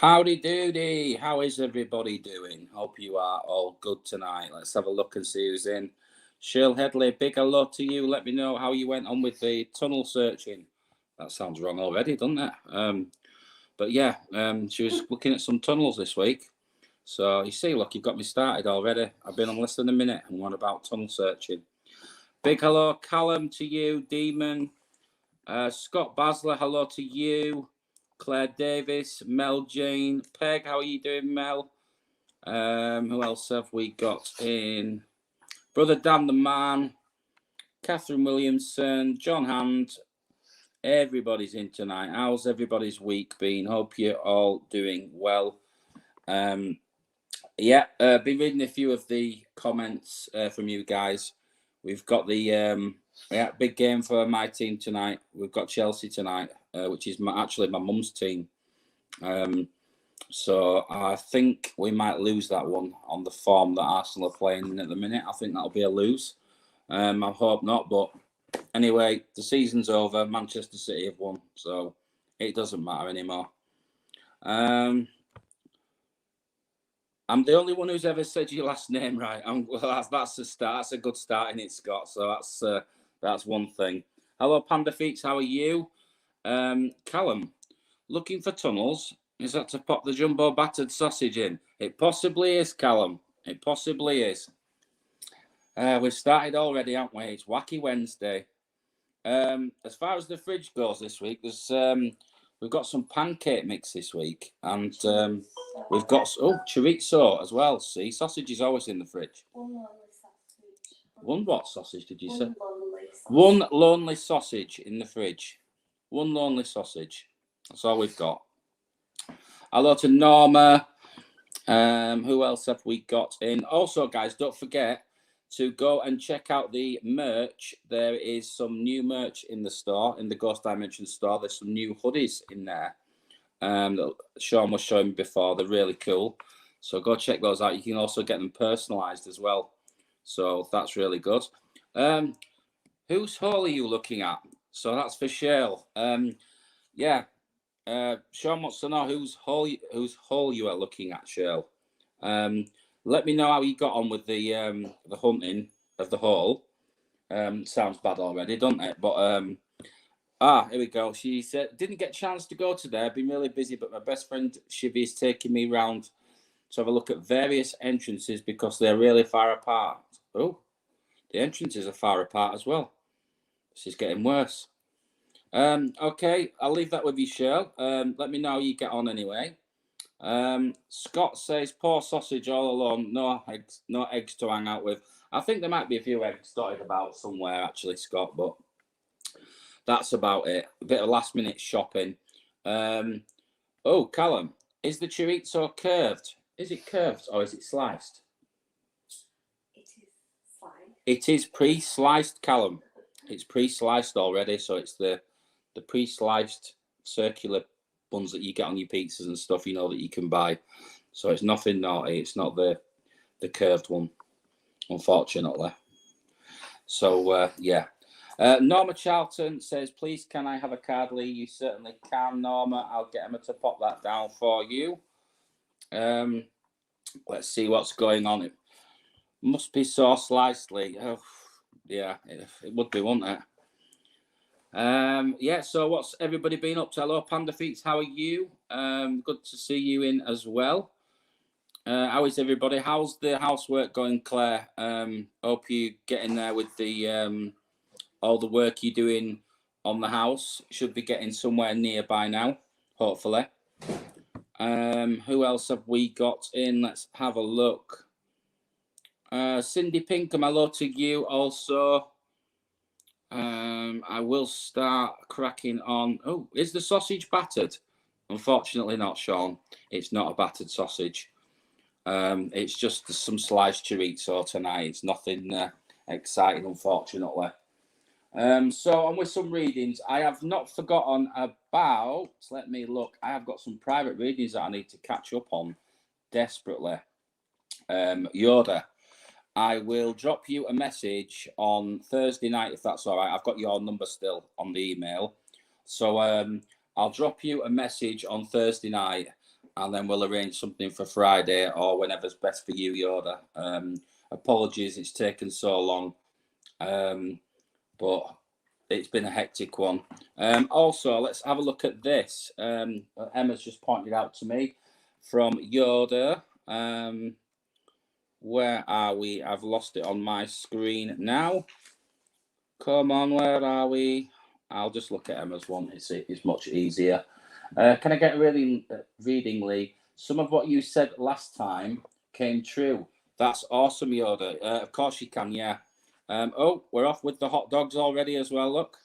Howdy doody, how is everybody doing? Hope you are all good tonight. Let's have a look and see who's in. Shirl Headley, big hello to you. Let me know how you went on with the tunnel searching. That sounds wrong already, doesn't it? But yeah, she was looking at some tunnels this week. So you see, look, you've got me started already. I've been on less than a minute and one about tunnel searching. Big hello, Callum, to you, Demon. Scott Basler, hello to you. Claire Davis, Mel Jane, Peg, how are you doing, Mel? Who else have we got in? Brother Dan the Man, Catherine Williamson, John Hand. Everybody's in tonight. How's everybody's week been? Hope you're all doing well. Been reading a few of the comments from you guys. We've got the big game for my team tonight. We've got Chelsea tonight, which is actually my mum's team. So I think we might lose that one on the form that Arsenal are playing at the minute. I think that'll be a lose. I hope not, but anyway, the season's over. Manchester City have won, so it doesn't matter anymore. I'm the only one who's ever said your last name right. That's a start. That's a good start in it, Scott. So that's one thing. Hello, Panda Feets. How are you? Callum, looking for tunnels. Is that to pop the jumbo battered sausage in? It possibly is, Callum. It possibly is. We've started already, haven't we? It's Wacky Wednesday. As far as the fridge goes this week, we've got some pancake mix this week, and we've got chorizo as well. See, sausage is always in the fridge. One what sausage did you say? One lonely sausage in the fridge. One lonely sausage. That's all we've got. Hello to Norma. Who else have we got in? Also, guys, don't forget to go and check out the merch. There is some new merch in the store, in the Ghost Dimension store. There's some new hoodies in there that Sean was showing me before. They're really cool. So go check those out. You can also get them personalized as well. So that's really good. Whose haul are you looking at? So that's for Shell. Sean wants to know whose haul you are looking at, Shell. Let me know how you got on with the hunting of the haul. Sounds bad already, doesn't it? But here we go. She said, didn't get a chance to go today. I've been really busy, but my best friend Shivy is taking me round to have a look at various entrances because they're really far apart. Oh, the entrances are far apart as well. This is getting worse. Okay, I'll leave that with you, Shirl. Let me know how you get on anyway. Scott says, poor sausage all alone, no eggs to hang out with. I think there might be a few eggs dotted about somewhere, actually, Scott, but that's about it. A bit of last minute shopping. Callum, is the chorizo curved? Is it curved or is it sliced? It is sliced. It is pre-sliced, Callum. It's pre-sliced already, so it's the pre-sliced circular buns that you get on your pizzas and stuff, you know, that you can buy. So it's nothing naughty. It's not the curved one, unfortunately. So yeah. Norma Charlton says, please can I have a card, Lee? You certainly can, Norma. I'll get Emma to pop that down for you. Let's see what's going on. It must be so sliced, Lee. Oh, yeah, it would be, wouldn't it? Yeah, so what's everybody been up to? Hello, Panda Feets, how are you? Good to see you in as well. How is everybody? How's the housework going, Claire? Hope you get in there with the all the work you're doing on the house. Should be getting somewhere nearby now, hopefully. Who else have we got in? Let's have a look. Cindy Pinkham, hello to you also. I will start cracking on. Oh, is the sausage battered? Unfortunately not, Sean. It's not a battered sausage. It's just some sliced chorizo tonight. It's nothing exciting, unfortunately. So on with some readings. I have not forgotten about, let me look, I have got some private readings that I need to catch up on desperately. Yoda, I will drop you a message on Thursday night, if that's all right. I've got your number still on the email. So I'll drop you a message on Thursday night, and then we'll arrange something for Friday or whenever's best for you, Yoda. Apologies, it's taken so long. But it's been a hectic one. Also, let's have a look at this. Emma's just pointed out to me from Yoda. Where are we? I've lost it on my screen now. Come on, where are we? I'll just look at Emma's one. It's much easier. Can I get a reading, Lee? Some of what you said last time came true. That's awesome, Yoda. Of course you can, yeah. Oh, we're off with the hot dogs already as well, look.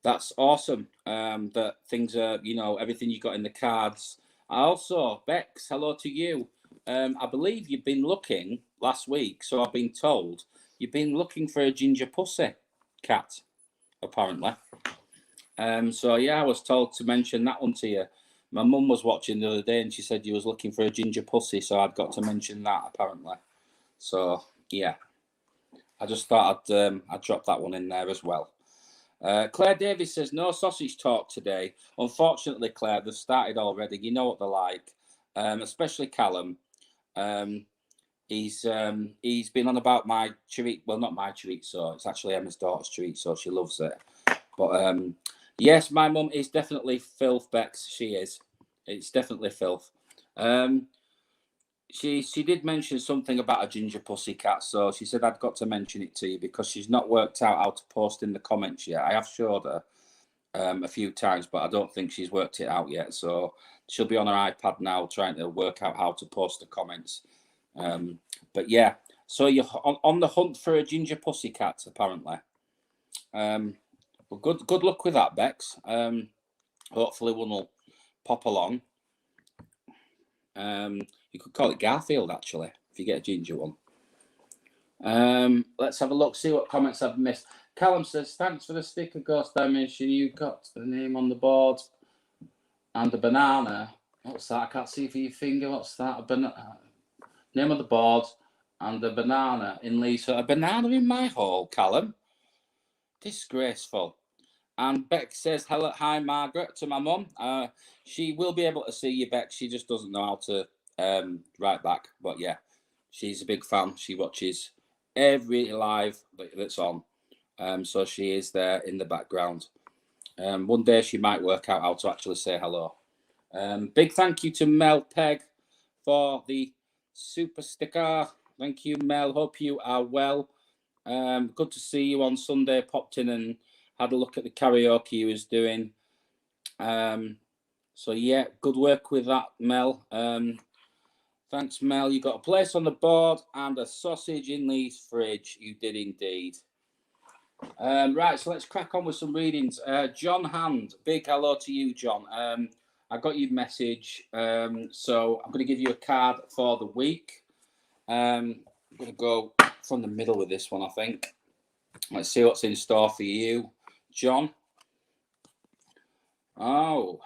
That's awesome. That things are, you know, everything you got in the cards. Also, Bex, hello to you. I believe you've been looking last week, so I've been told you've been looking for a ginger pussy cat, apparently. So yeah, I was told to mention that one to you. My mum was watching the other day and she said you was looking for a ginger pussy, so I've got to mention that apparently. So yeah, I just thought I'd drop that one in there as well. Claire Davis says no sausage talk today. Unfortunately, Claire, they've started already. You know what they're like, especially Callum. He's been on about my chorizo. Well, not my chorizo. It's actually Emma's daughter's chorizo. She loves it. But yes, my mum is definitely filth, Bex. She is. It's definitely filth. She did mention something about a ginger pussy cat, so she said I'd got to mention it to you because she's not worked out how to post in the comments yet. I have showed her a few times, but I don't think she's worked it out yet. So she'll be on her iPad now trying to work out how to post the comments. But yeah, so you're on the hunt for a ginger pussy cat, apparently. Well, good luck with that, Bex. Hopefully one will pop along. You could call it Garfield, actually, if you get a ginger one. Let's have a look, see what comments I've missed. Callum says, thanks for the sticker, Ghost Dimension. You got the name on the board and a banana. What's that? I can't see for your finger. What's that? Name of the board and a banana in Lisa. A banana in my hole, Callum. Disgraceful. And Beck says, hello, hi, Margaret, to my mum. She will be able to see you, Beck. She just doesn't know how to write back. But yeah, she's a big fan. She watches every live that's on. So she is there in the background. One day she might work out how to actually say hello. Big thank you to Mel Pegg for the super sticker. Thank you, Mel. Hope you are well. Good to see you on Sunday. Popped in and had a look at the karaoke he was doing. So yeah, good work with that, Mel. Thanks, Mel. You got a place on the board and a sausage in Lee's fridge. You did indeed. Right, so let's crack on with some readings. John Hand, big hello to you, John. I got your message, so I'm going to give you a card for the week. I'm going to go from the middle with this one, I think. Let's see what's in store for you, John. Oh,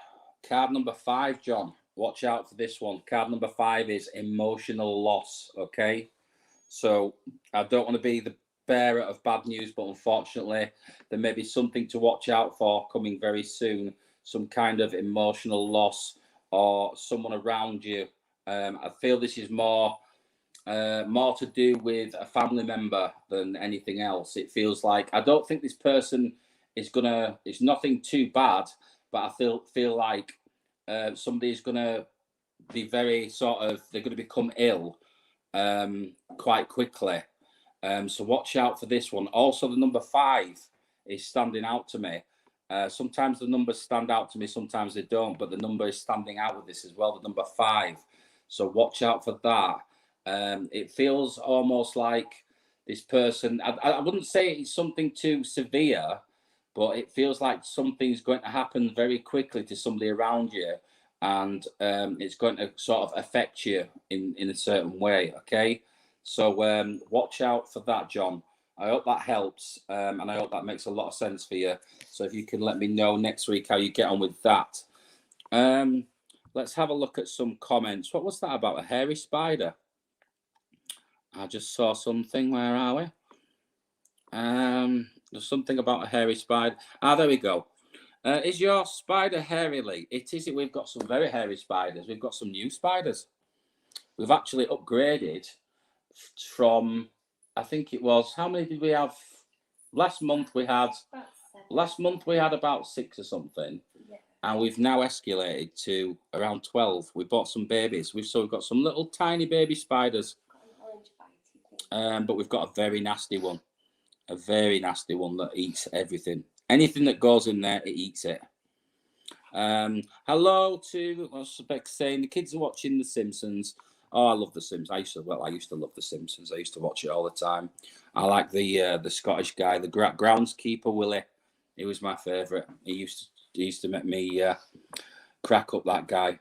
card number 5, John. Watch out for this one. Card number 5 is emotional loss. Okay. So I don't want to be the bearer of bad news, but unfortunately, there may be something to watch out for coming very soon. Some kind of emotional loss or someone around you. I feel this is more to do with a family member than anything else. It feels like I don't think this person is gonna. It's nothing too bad, but I feel like somebody's gonna be very sort of. They're gonna become ill quite quickly. So watch out for this one. Also, the number 5 is standing out to me. Sometimes the numbers stand out to me, sometimes they don't, but the number is standing out with this as well, the number 5. So watch out for that. It feels almost like this person, I wouldn't say it's something too severe, but it feels like something's going to happen very quickly to somebody around you, and it's going to sort of affect you in a certain way. Okay, so watch out for that, John. I hope that helps, and I hope that makes a lot of sense for you. So if you can let me know next week how you get on with that. Let's have a look at some comments. What was that about a hairy spider? I just saw something. Where are we? There's something about a hairy spider. There we go. Is your spider hairy, Lee? It is. We've got some very hairy spiders. We've got some new spiders. We've actually upgraded from, I think it was, how many did we have? Last month we had about 6 or something. Yeah. And we've now escalated to around 12. We bought some babies. We've got some little tiny baby spiders. Got an orange bitey thing. But we've got a very nasty one. A very nasty one that eats everything. Anything that goes in there, it eats it. Hello to what's Beck saying? The kids are watching The Simpsons. Oh, I love The Simpsons. I used to love The Simpsons. I used to watch it all the time. I like the Scottish guy, the groundskeeper Willie. He was my favourite. He used to make me crack up, that guy.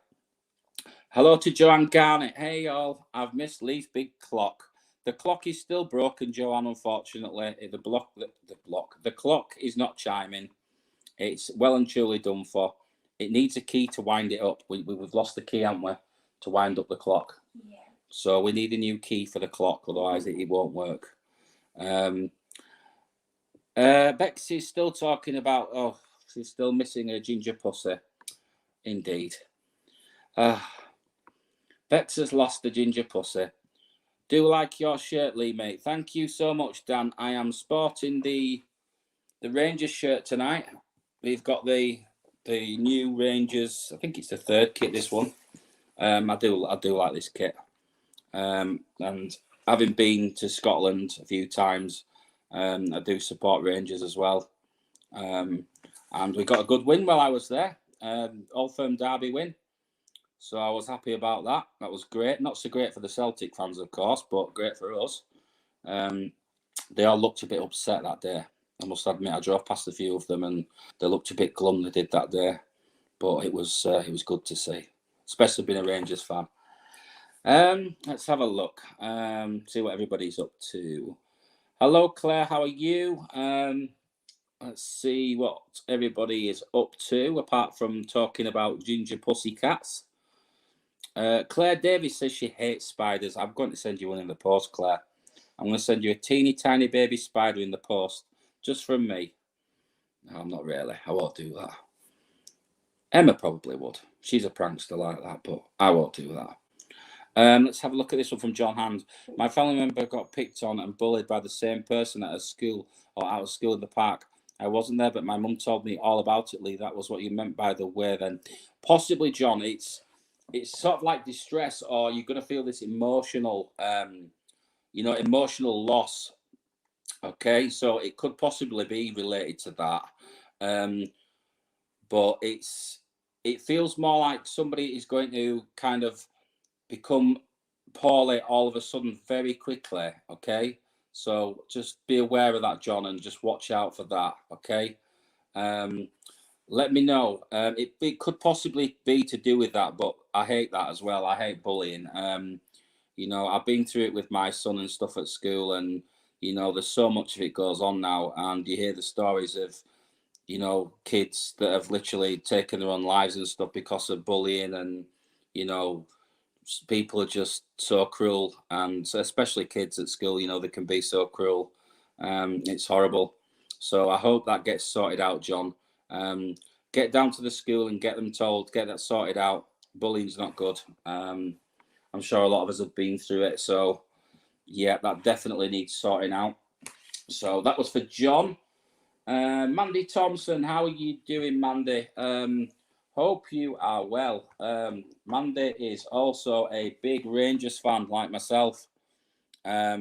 Hello to Joanne Garnett. Hey all, I've missed Lee's big clock. The clock is still broken, Joanne. Unfortunately, the clock is not chiming. It's well and truly done for. It needs a key to wind it up. We've lost the key, haven't we, to wind up the clock? Yeah. So we need a new key for the clock, otherwise it won't work. Bexy's still talking about, she's still missing her ginger pussy. Indeed. Bex has lost the ginger pussy. Do like your shirt, Lee, mate. Thank you so much, Dan. I am sporting the Rangers shirt tonight. We've got the new Rangers. I think it's the 3rd kit, this one. I do like this kit. And having been to Scotland a few times, I do support Rangers as well. And we got a good win while I was there. Old Firm derby win. So I was happy about that. That was great. Not so great for the Celtic fans, of course, but great for us. They all looked a bit upset that day. I must admit, I drove past a few of them and they looked a bit glum, they did that day. But it was good to see, especially being a Rangers fan. Let's have a look. See what everybody's up to. Hello, Claire. How are you? Let's see what everybody is up to, apart from talking about ginger pussy cats. Claire Davies says she hates spiders. I'm going to send you one in the post, Claire. I'm going to send you a teeny tiny baby spider in the post, just from me. No, I'm not really. I won't do that. Emma probably would. She's a prankster like that, but I won't do that. Let's have a look at this one from John Hand. My family member got picked on and bullied by the same person at a school or out of school in the park. I wasn't there, but my mum told me all about it, Lee. That was what you meant by the way then. Possibly, John, it's sort of like distress, or you're going to feel this emotional, emotional loss. Okay, so it could possibly be related to that. But it feels more like somebody is going to kind of become poorly all of a sudden very quickly. Okay, so just be aware of that, John, and just watch out for that. Okay, let me know. It could possibly be to do with that, but I hate that as well. I hate bullying. I've been through it with my son and stuff at school, and there's so much of it goes on now, and you hear the stories of you know, kids that have literally taken their own lives and stuff because of bullying, and you know, people are just so cruel, and especially kids at school, you know, they can be so cruel. It's horrible. So I hope that gets sorted out, John. Um, get down to the school and get them told, get that sorted out. Bullying's not good. I'm sure a lot of us have been through it. So yeah, that definitely needs sorting out. So that was for John. Mandy Thompson, how are you doing, Mandy? Hope you are well. Mandy is also a big Rangers fan like myself. Yeah,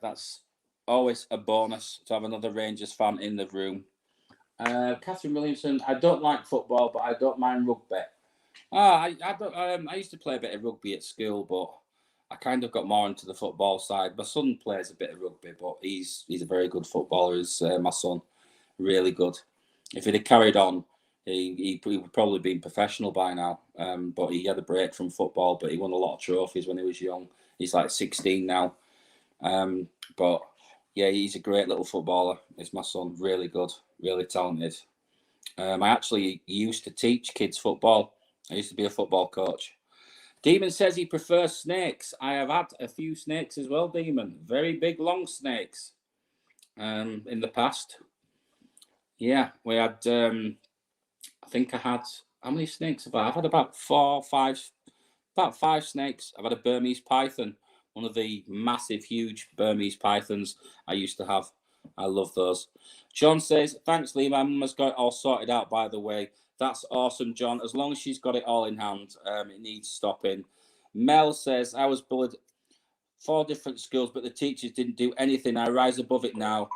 that's always a bonus to have another Rangers fan in the room. Catherine Williamson, I don't like football, but I don't mind rugby. I don't. I used to play a bit of rugby at school, but I kind of got more into the football side. My son plays a bit of rugby, but he's a very good footballer. Is my son really good? If he'd have carried on, he would probably been professional by now. But he had a break from football, but he won a lot of trophies when he was young. He's like 16 now. But yeah, he's a great little footballer. It's my son, really good, really talented. I actually used to teach kids football. I used to be a football coach. Demon says he prefers snakes. I have had a few snakes as well, Demon. Very big, long snakes. In the past, yeah, we had. I think I had, how many snakes have I? I've had about 4, 5, about 5 snakes. I've had a Burmese python, one of the massive, huge Burmese pythons I used to have. I love those. John says, thanks, Lee. My mum has got it all sorted out, by the way. That's awesome, John. As long as she's got it all in hand, it needs stopping. Mel says, I was bullied 4 different schools, but the teachers didn't do anything. I rise above it now.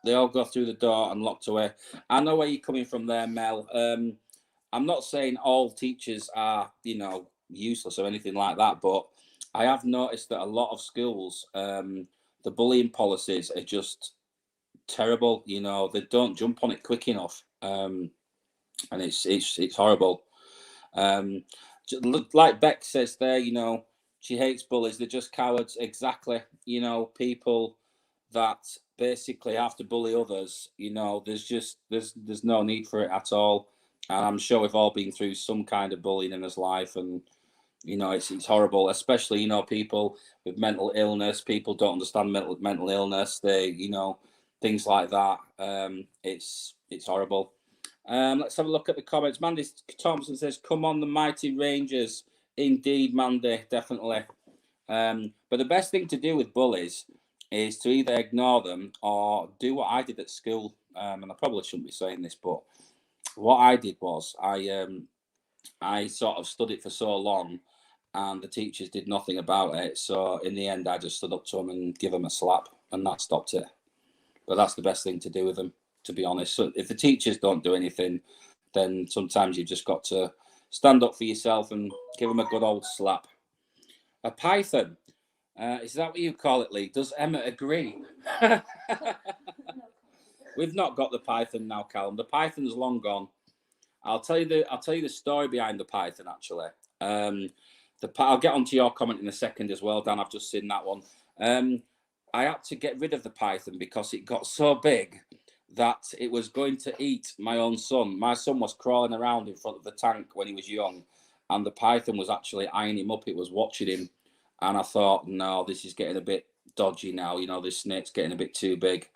They all go through the door and locked away. I know where you're coming from there, Mel. I'm not saying all teachers are, you know, useless or anything like that, but I have noticed that a lot of schools, the bullying policies are just terrible. You know, they don't jump on it quick enough, and it's horrible. Um, like Beck says there, you know, she hates bullies. They're just cowards. Exactly. You know, people that basically have to bully others. You know, there's no need for it at all. And I'm sure we've all been through some kind of bullying in this life, and you know, it's horrible. Especially, you know, people with mental illness. People don't understand mental illness. They, you know, things like that. It's horrible. Let's have a look at the comments. Mandy Thompson says, "Come on, the mighty Rangers." Indeed, Mandy, definitely. But the best thing to do with bullies is to either ignore them or do what I did at school. And I probably shouldn't be saying this, but what I did was I sort of stood it for so long, and the teachers did nothing about it. So in the end, I just stood up to them and give them a slap, and that stopped it. But that's the best thing to do with them, to be honest. So if the teachers don't do anything, then sometimes you've just got to stand up for yourself and give them a good old slap. A python. Is that what you call it, Lee? Does Emma agree? We've not got the python now, Callum. The python's long gone. I'll tell you the story behind the python. Actually, I'll get onto your comment in a second as well, Dan. I've just seen that one. I had to get rid of the python because it got so big that it was going to eat my own son. My son was crawling around in front of the tank when he was young, and the python was actually eyeing him up. It was watching him, and I thought, no, this is getting a bit dodgy now. You know, this snake's getting a bit too big.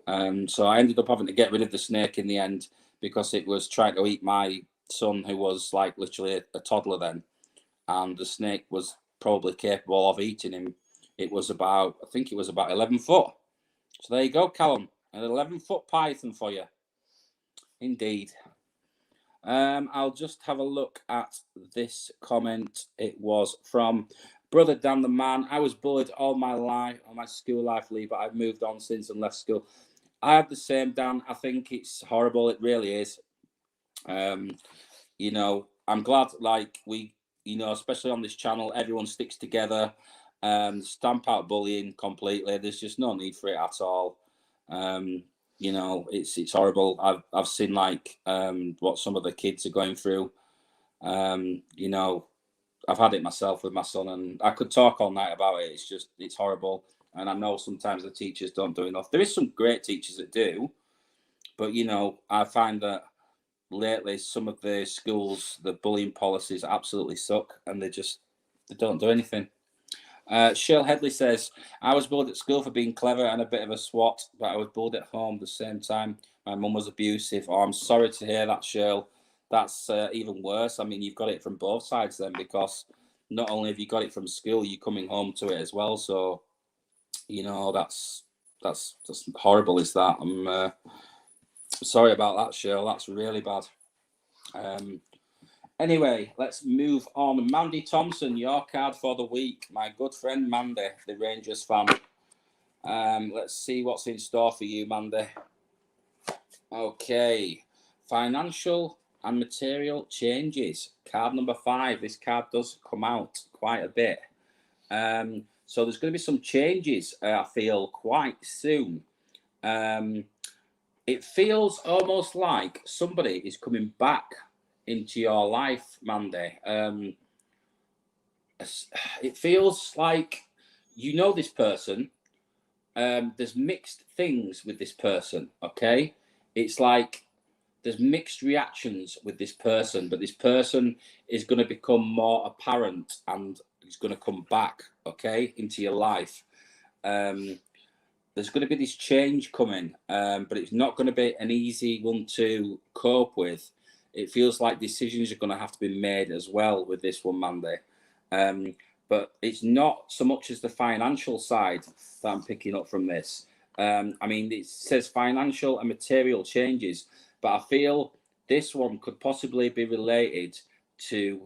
So I ended up having to get rid of the snake in the end because it was trying to eat my son, who was like literally a toddler then, and the snake was probably capable of eating him. It was about, I think it was about 11 foot. So there you go, Callum, an 11-foot python for you. Indeed. I'll just have a look at this comment. It was from Brother Dan the Man. I was bullied all my life, all my school life, Lee, but I've moved on since and left school. I have the same, Dan. I think it's horrible. It really is. You know, I'm glad, like, we, you know, especially on this channel, everyone sticks together, stamp out bullying completely. There's just no need for it at all. You know, it's horrible. I've seen like what some of the kids are going through. You know, I've had it myself with my son, and I could talk all night about it. It's horrible, and I know sometimes the teachers don't do enough. There is some great teachers that do, But, you know, I find that lately some of the schools, the bullying policies absolutely suck, and they don't do anything. Cheryl Headley says, I was bullied at school for being clever and a bit of a swat, but I was bullied at home at the same time. My mum was abusive. Oh, I'm sorry to hear that, Cheryl. That's even worse. I mean, you've got it from both sides then, because not only have you got it from school, you're coming home to it as well. So, you know, that's horrible, is that? I'm sorry about that, Cheryl. That's really bad. Anyway, let's move on. Mandy Thompson, your card for the week. My good friend Mandy, the Rangers fan. Let's see what's in store for you, Mandy. Okay. Financial and material changes. Card number 5. This card does come out quite a bit. So there's going to be some changes, I feel, quite soon. It feels almost like somebody is coming back into your life, Mandy. It feels like you know this person. There's mixed things with this person, okay? It's like there's mixed reactions with this person, but this person is going to become more apparent and is going to come back, okay, into your life. There's going to be this change coming, but it's not going to be an easy one to cope with. It feels like decisions are going to have to be made as well with this one, Mandy. But it's not so much as the financial side that I'm picking up from this. I mean, it says financial and material changes, but I feel this one could possibly be related to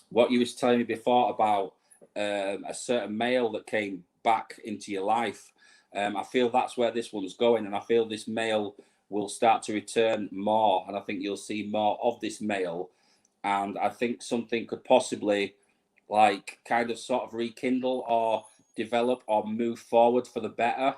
what you was telling me before about a certain male that came back into your life. I feel that's where this one's going, and I feel this male will start to return more, and I think you'll see more of this male, and I think something could possibly like kind of sort of rekindle or develop or move forward for the better.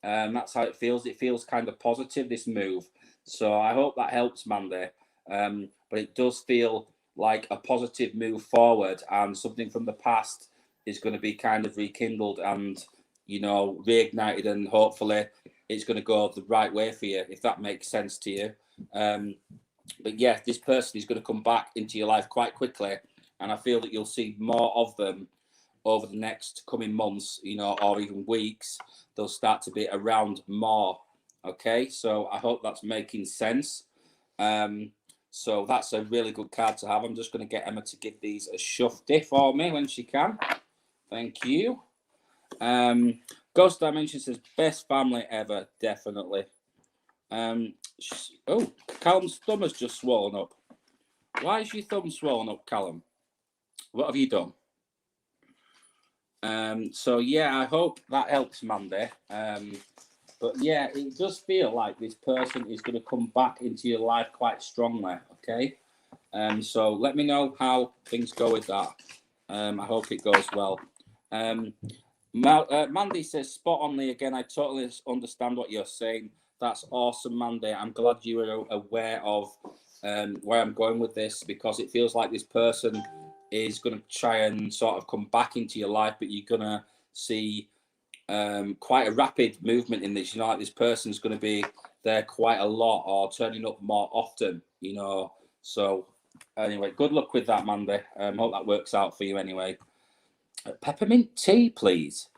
That's how it feels. It feels kind of positive, this move. So I hope that helps, Mandy. But it does feel like a positive move forward, and something from the past is going to be kind of rekindled and, you know, reignited, and hopefully it's going to go the right way for you, if that makes sense to you. But yeah, this person is going to come back into your life quite quickly, and I feel that you'll see more of them over the next coming months, you know, or even weeks. They'll start to be around more. Okay, so I hope that's making sense. So that's a really good card to have. I'm just going to get Emma to give these a shufty for me when she can. Thank you. Ghost Dimension says best family ever, definitely. Oh, Callum's thumb has just swollen up. Why is your thumb swollen up, Callum? What have you done? So yeah, I hope that helps, Mandy. But yeah, it does feel like this person is going to come back into your life quite strongly. Okay. So let me know how things go with that. I hope it goes well. Mandy says spot only again. I totally understand what you're saying. That's awesome, Mandy. I'm glad you were aware of where I'm going with this, because it feels like this person is going to try and sort of come back into your life, but you're going to see quite a rapid movement in this. You know, like this person's going to be there quite a lot or turning up more often, you know. So anyway, good luck with that, Mandy. Hope that works out for you anyway. Peppermint tea, please.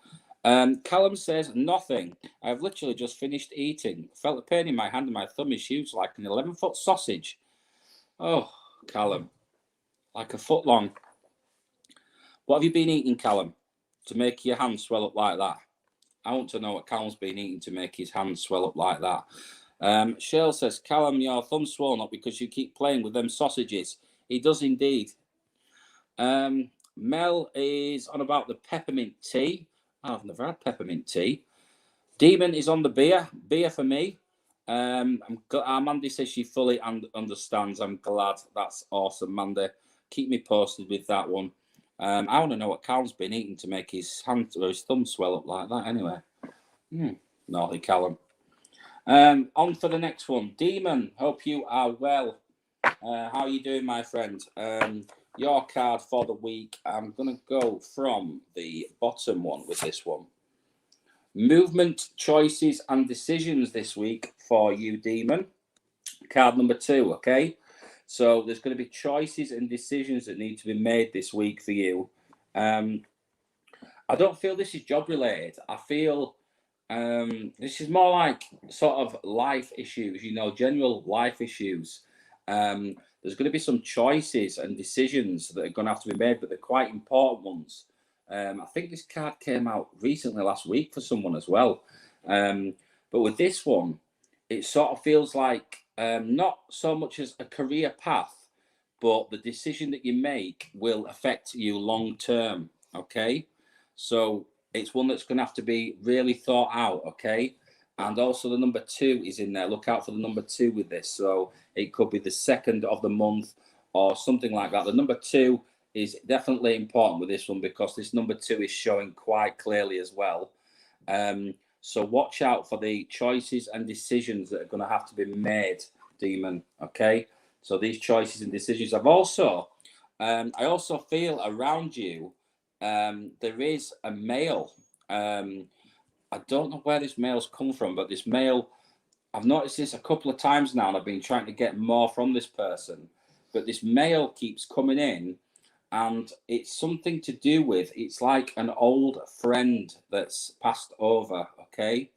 Callum says, nothing. I've literally just finished eating. Felt a pain in my hand and my thumb is huge, like an 11-foot sausage. Oh, Callum. Like a foot long. What have you been eating, Callum, to make your hand swell up like that? I want to know what Callum's been eating to make his hand swell up like that. Cheryl says, Callum, your thumb's swollen up because you keep playing with them sausages. He does indeed. Mel is on about the peppermint tea. I've never had peppermint tea. Demon is on the beer. Beer for me. Mandy says she fully understands. I'm glad. That's awesome, Mandy. Keep me posted with that one. I want to know what Callum's been eating to make his hand or his thumb swell up like that. Anyway, naughty Callum. On for the next one. Demon, hope you are well. How are you doing, my friend? Your card for the week. I'm going to go from the bottom one with this one. movement, choices, and decisions this week for you, Demon. Card number 2, okay? So there's going to be choices and decisions that need to be made this week for you. I don't feel this is job related. I feel this is more like sort of life issues, general life issues. There's going to be some choices and decisions that are going to have to be made, but they're quite important ones. I think this card came out recently last week for someone as well. But with this one, it sort of feels like not so much as a career path, but the decision that you make will affect you long term. Okay. So it's one that's going to have to be really thought out. Okay. And also the number 2 is in there. Look out for the number 2 with this. So it could be the 2nd of the month or something like that. The number 2 is definitely important with this one because this number 2 is showing quite clearly as well. So watch out for the choices and decisions that are going to have to be made, Demon. Okay. So these choices and decisions. I also feel around you, there is a male. I don't know where this male's come from, but this male, I've noticed this a couple of times now, and I've been trying to get more from this person. But this male keeps coming in, and it's something to do with, it's like an old friend that's passed over, okay?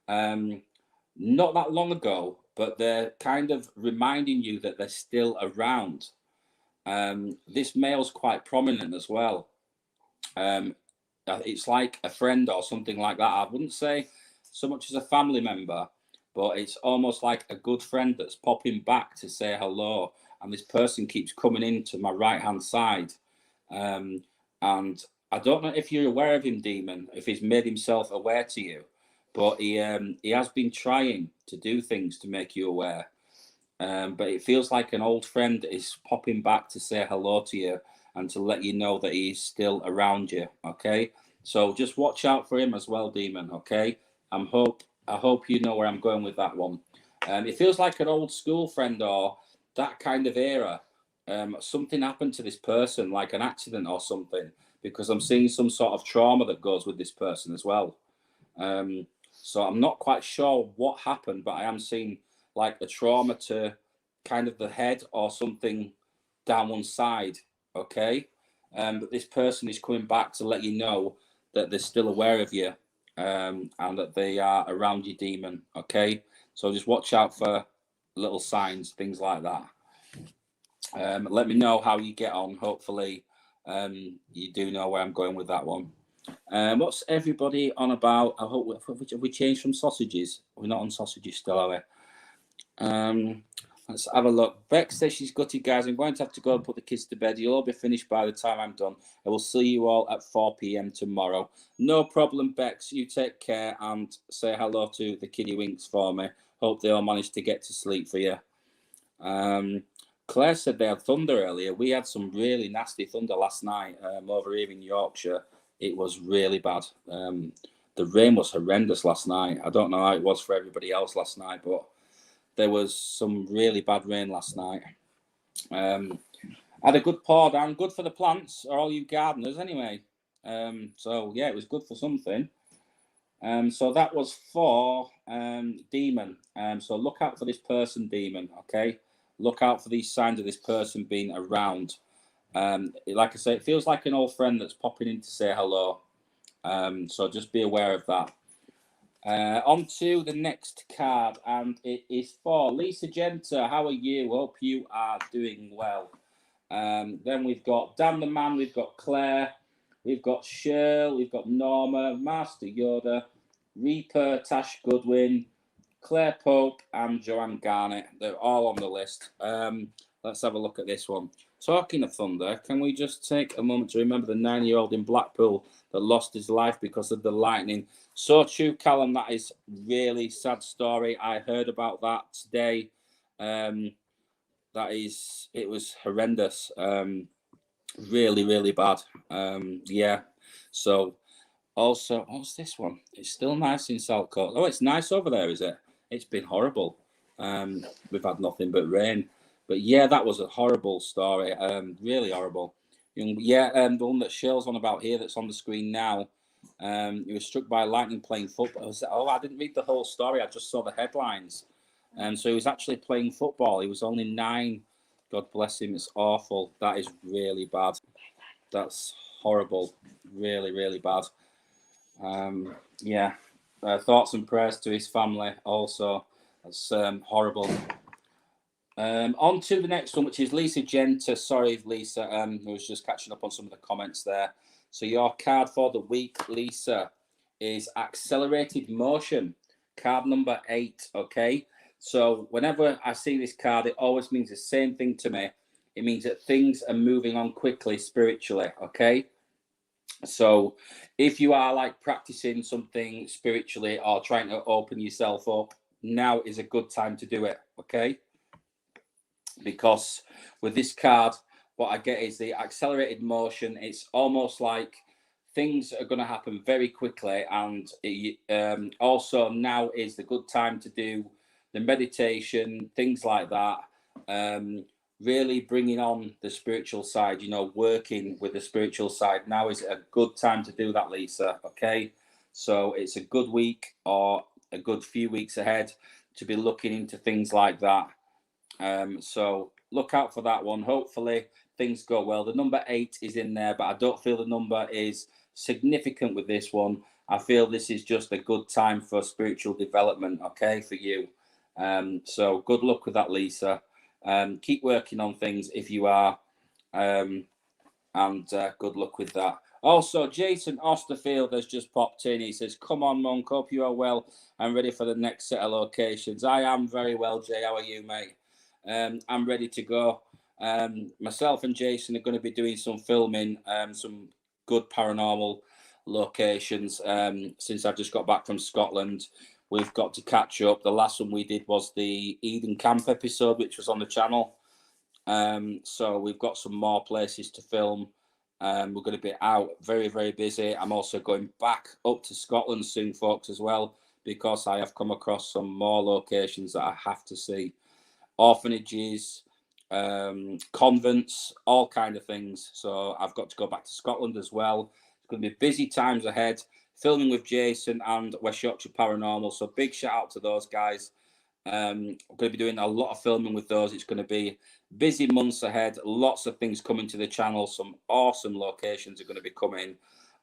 Not that long ago, but they're kind of reminding you that they're still around. This male's quite prominent as well. It's like a friend or something like that. I wouldn't say so much as a family member, but it's almost like a good friend that's popping back to say hello. And this person keeps coming into my right hand side. And I don't know if you're aware of him, Demon, if he's made himself aware to you, but he has been trying to do things to make you aware. But it feels like an old friend is popping back to say hello to you and to let you know that he's still around you. Okay, so just watch out for him as well, Demon. Okay, I hope you know where I'm going with that one. It feels like an old school friend or that kind of era. Something happened to this person, like an accident or something, because I'm seeing some sort of trauma that goes with this person as well. So I'm not quite sure what happened, but I am seeing like a trauma to kind of the head or something down one side. Okay. But this person is coming back to let you know that they're still aware of you, and that they are around you, Demon. Okay. So just watch out for little signs, things like that. Let me know how you get on. Hopefully, you do know where I'm going with that one. What's everybody on about? I hope have we changed from sausages? We're not on sausages still, are we? Let's have a look. Beck says she's gutted, guys. I'm going to have to go and put the kids to bed. You'll all be finished by the time I'm done. I will see you all at 4 p.m. tomorrow. No problem, Bex. You take care and say hello to the kiddie winks for me. Hope they all managed to get to sleep for you. Claire said they had thunder earlier. We had some really nasty thunder last night over here in Yorkshire. It was really bad. The rain was horrendous last night. I don't know how it was for everybody else last night, but there was some really bad rain last night. Had a good pour down, good for the plants, or all you gardeners anyway. So yeah, it was good for something. So that was for Demon. So look out for this person, Demon. Okay, look out for these signs of this person being around. Like I say, it feels like an old friend that's popping in to say hello. So just be aware of that. On to the next card, and it is for Lisa Genter. How are you? Hope you are doing well. Then we've got Dan the Man, we've got Claire, we've got Shirl, we've got Norma, Master Yoda, Reaper, Tash Goodwin, Claire Pope, and Joanne Garnett. They're all on the list. Let's have a look at this one. Talking of thunder, can we just take a moment to remember the 9-year-old in Blackpool that lost his life because of the lightning? So true, Callum. That is really sad story. I heard about that today. It was horrendous. Really, really bad. Yeah. So also, what's this one? It's still nice in Saltcote. Oh, it's nice over there, is it? It's been horrible. We've had nothing but rain. But yeah, that was a horrible story. Really horrible. Yeah, the one that Shell's on about here that's on the screen now. He was struck by lightning playing football. I didn't read the whole story. I just saw the headlines. So he was actually playing football. He was only 9. God bless him. It's awful. That is really bad. That's horrible. Really, really bad. Yeah. Thoughts and prayers to his family also. That's horrible. On to the next one, which is Lisa Genta. Sorry, Lisa, who was just catching up on some of the comments there. So your card for the week, Lisa, is Accelerated Motion, card number 8, okay? So whenever I see this card, it always means the same thing to me. It means that things are moving on quickly spiritually, okay? So if you are like practicing something spiritually or trying to open yourself up, now is a good time to do it, okay? Because with this card, what I get is the accelerated motion. It's almost like things are going to happen very quickly, and also now is the good time to do the meditation, things like that. Really bringing on the spiritual side, working with the spiritual side. Now is a good time to do that, Lisa. Okay, so it's a good week or a good few weeks ahead to be looking into things like that. So look out for that one. Hopefully things go well. The number 8 is in there, but I don't feel the number is significant with this one. I feel this is just a good time for spiritual development, okay, for you. So good luck with that, Lisa. Keep working on things if you are, and good luck with that. Also, Jason Osterfield has just popped in. He says, "Come on, Monk, hope you are well and ready for the next set of locations." I am very well, Jay. How are you, mate? I'm ready to go. Myself and Jason are going to be doing some filming, some good paranormal locations. Since I've just got back from Scotland, we've got to catch up. The last one we did was the Eden Camp episode, which was on the channel. So we've got some more places to film. We're going to be out very, very busy. I'm also going back up to Scotland soon, folks, as well, because I have come across some more locations that I have to see. Orphanages, convents, all kind of things. So I've got to go back to Scotland as well. It's going to be busy times ahead, filming with Jason and West Yorkshire Paranormal. So big shout out to those guys. I'm going to be doing a lot of filming with those. It's going to be busy months ahead. Lots of things coming to the channel. Some awesome locations are going to be coming.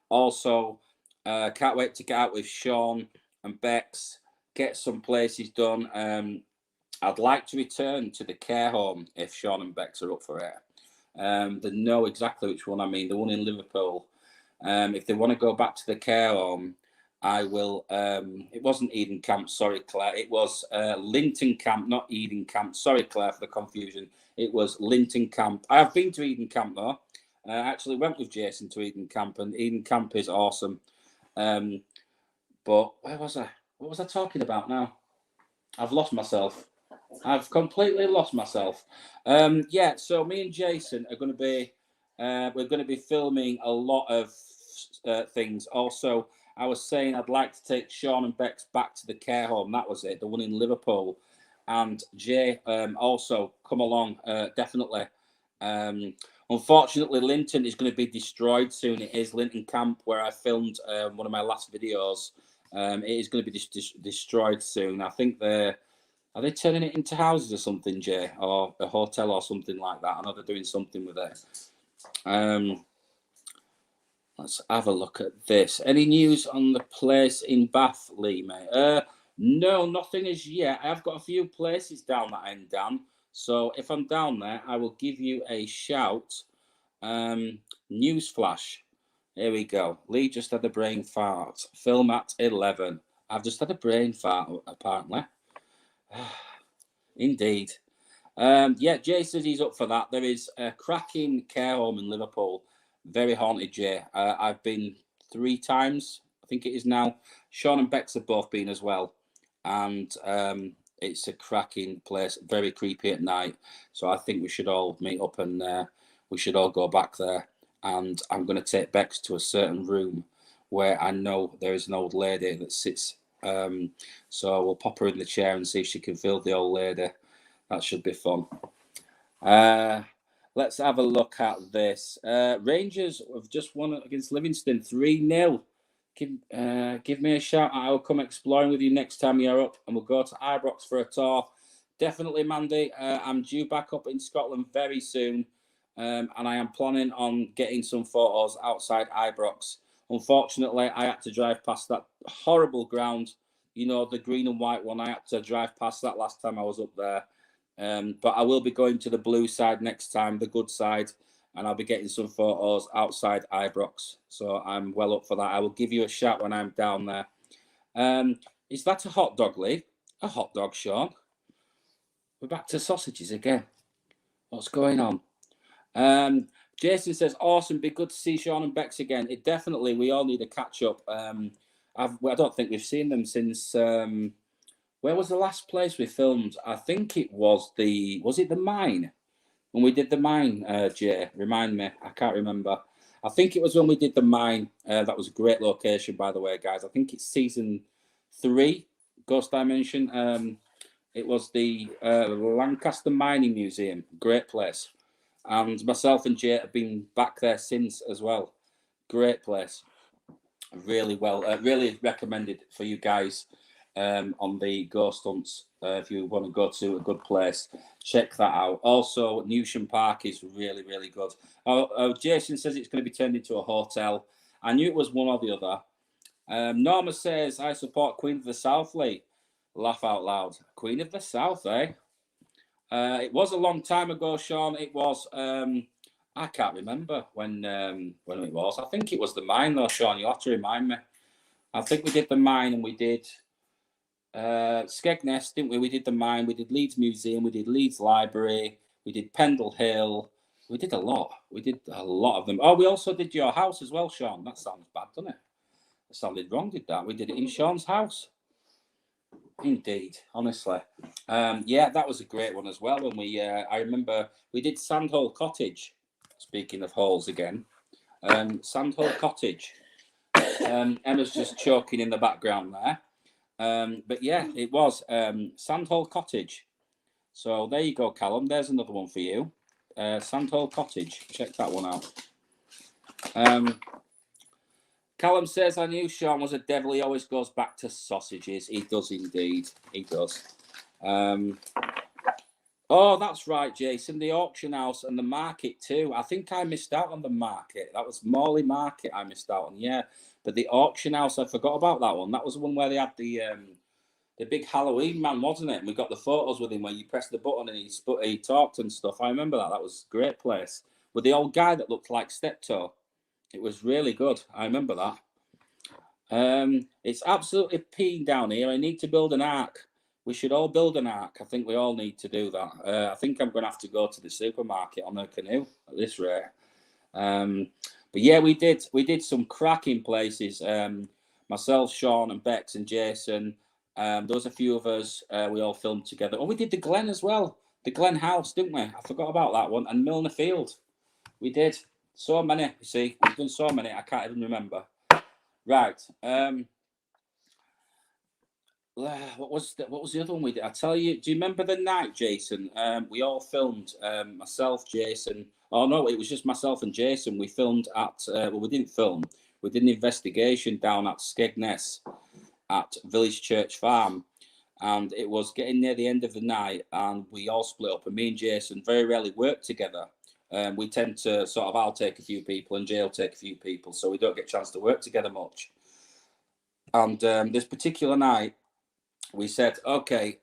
Also, can't wait to get out with Sean and Bex, get some places done. I'd like to return to the care home if Sean and Bex are up for it. They know exactly which one I mean, the one in Liverpool. If they want to go back to the care home, I will. It wasn't Eden Camp, sorry, Claire. It was Linton Camp, not Eden Camp. Sorry, Claire, for the confusion. It was Linton Camp. I have been to Eden Camp, though. I actually went with Jason to Eden Camp, and Eden Camp is awesome. But where was I? What was I talking about now? I've lost myself. I've completely lost myself. Yeah, so me and Jason are going to be, we're going to be filming a lot of things. Also, I was saying I'd like to take Sean and Bex back to the care home. That was it, the one in Liverpool. And Jay also come along, definitely. Unfortunately, Linton is going to be destroyed soon. It is Linton Camp, where I filmed one of my last videos. It is going to be destroyed soon. I think are they turning it into houses or something, Jay, or a hotel or something like that? I know they're doing something with it. Let's have a look at this. Any news on the place in Bath, Lee, mate? No, nothing as yet. I have got a few places down that end, Dan. So if I'm down there, I will give you a shout. News flash. Here we go. Lee just had a brain fart. Film at 11. I've just had a brain fart, apparently. Indeed. Yeah, Jay says he's up for that. There is a cracking care home in Liverpool. Very haunted, Jay. I've been 3 times, I think it is now. Sean and Bex have both been as well. And it's a cracking place, very creepy at night. So I think we should all meet up and we should all go back there. And I'm going to take Bex to a certain room where I know there is an old lady that sits. So we'll pop her in the chair and see if she can feel the old lady. That should be fun. Let's have a look at this. Rangers have just won against Livingston 3-0. give me a shout. I will come exploring with you next time you're up, and we'll go to Ibrox for a tour. Definitely, Mandy. I'm due back up in Scotland very soon, and I am planning on getting some photos outside Ibrox. Unfortunately, I had to drive past that horrible ground. You know, the green and white one. I had to drive past that last time I was up there. But I will be going to the blue side next time, the good side, and I'll be getting some photos outside Ibrox. So I'm well up for that. I will give you a shout when I'm down there. Is that a hot dog, Lee? A hot dog, Sean? We're back to sausages again. What's going on? Jason says, awesome, be good to see Sean and Bex again. It definitely, we all need a catch up. I don't think we've seen them since, where was the last place we filmed? I think it was it the mine? When we did the mine, Jay, remind me, I can't remember. I think it was when we did the mine. That was a great location, by the way, guys. I think it's season 3, Ghost Dimension. It was the Lancaster Mining Museum. Great place. And myself and Jay have been back there since as well. Great place. Really well. Really recommended for you guys on the ghost hunts. If you want to go to a good place, check that out. Also, Newsham Park is really, really good. Jason says it's going to be turned into a hotel. I knew it was one or the other. Norma says, I support Queen of the South, Lee. Laugh out loud. Queen of the South, eh? It was a long time ago, Sean. It was, I can't remember when it was. I think it was the mine, though, Sean. You'll have to remind me. I think we did the mine and we did Skegness, didn't we? We did the mine, we did Leeds Museum, we did Leeds Library, we did Pendle Hill. We did a lot. We did a lot of them. Oh, we also did your house as well, Sean. That sounds bad, doesn't it? That sounded wrong, did that? We did it in Sean's house. Indeed, honestly. Yeah, that was a great one as well. When we, I remember we did Sandhole Cottage. Speaking of holes again, Sandhole Cottage. Emma's just choking in the background there. But yeah, it was Sandhole Cottage. So there you go, Callum. There's another one for you. Sandhole Cottage. Check that one out. Callum says, I knew Sean was a devil. He always goes back to sausages. He does indeed. He does. Oh, that's right, Jason. The auction house and the market too. I think I missed out on the market. That was Morley Market I missed out on, yeah. But the auction house, I forgot about that one. That was the one where they had the big Halloween man, wasn't it? And we got the photos with him where you press the button and he talked and stuff. I remember that. That was a great place. With the old guy that looked like Steptoe. It was really good. I remember that. It's absolutely peeing down here. I need to build an ark. We should all build an ark. I think we all need to do that. I think I'm going to have to go to the supermarket on a canoe at this rate. But yeah, we did some cracking places. Myself, Sean, and Bex and Jason. There was a few of us. We all filmed together. Oh, we did the Glen as well. The Glen House, didn't we? I forgot about that one. And Milner Field. We did. So many, you see. We've done so many, I can't even remember. Right. What was the other one we did? I tell you, do you remember the night, Jason? We all filmed, myself, Jason. Oh, no, it was just myself and Jason. We filmed at, well, we didn't film. We did an investigation down at Skegness at Village Church Farm. And it was getting near the end of the night, and we all split up. And me and Jason very rarely work together. We tend to sort of, I'll take a few people and Jay will take a few people, so we don't get a chance to work together much. And this particular night, we said, okay,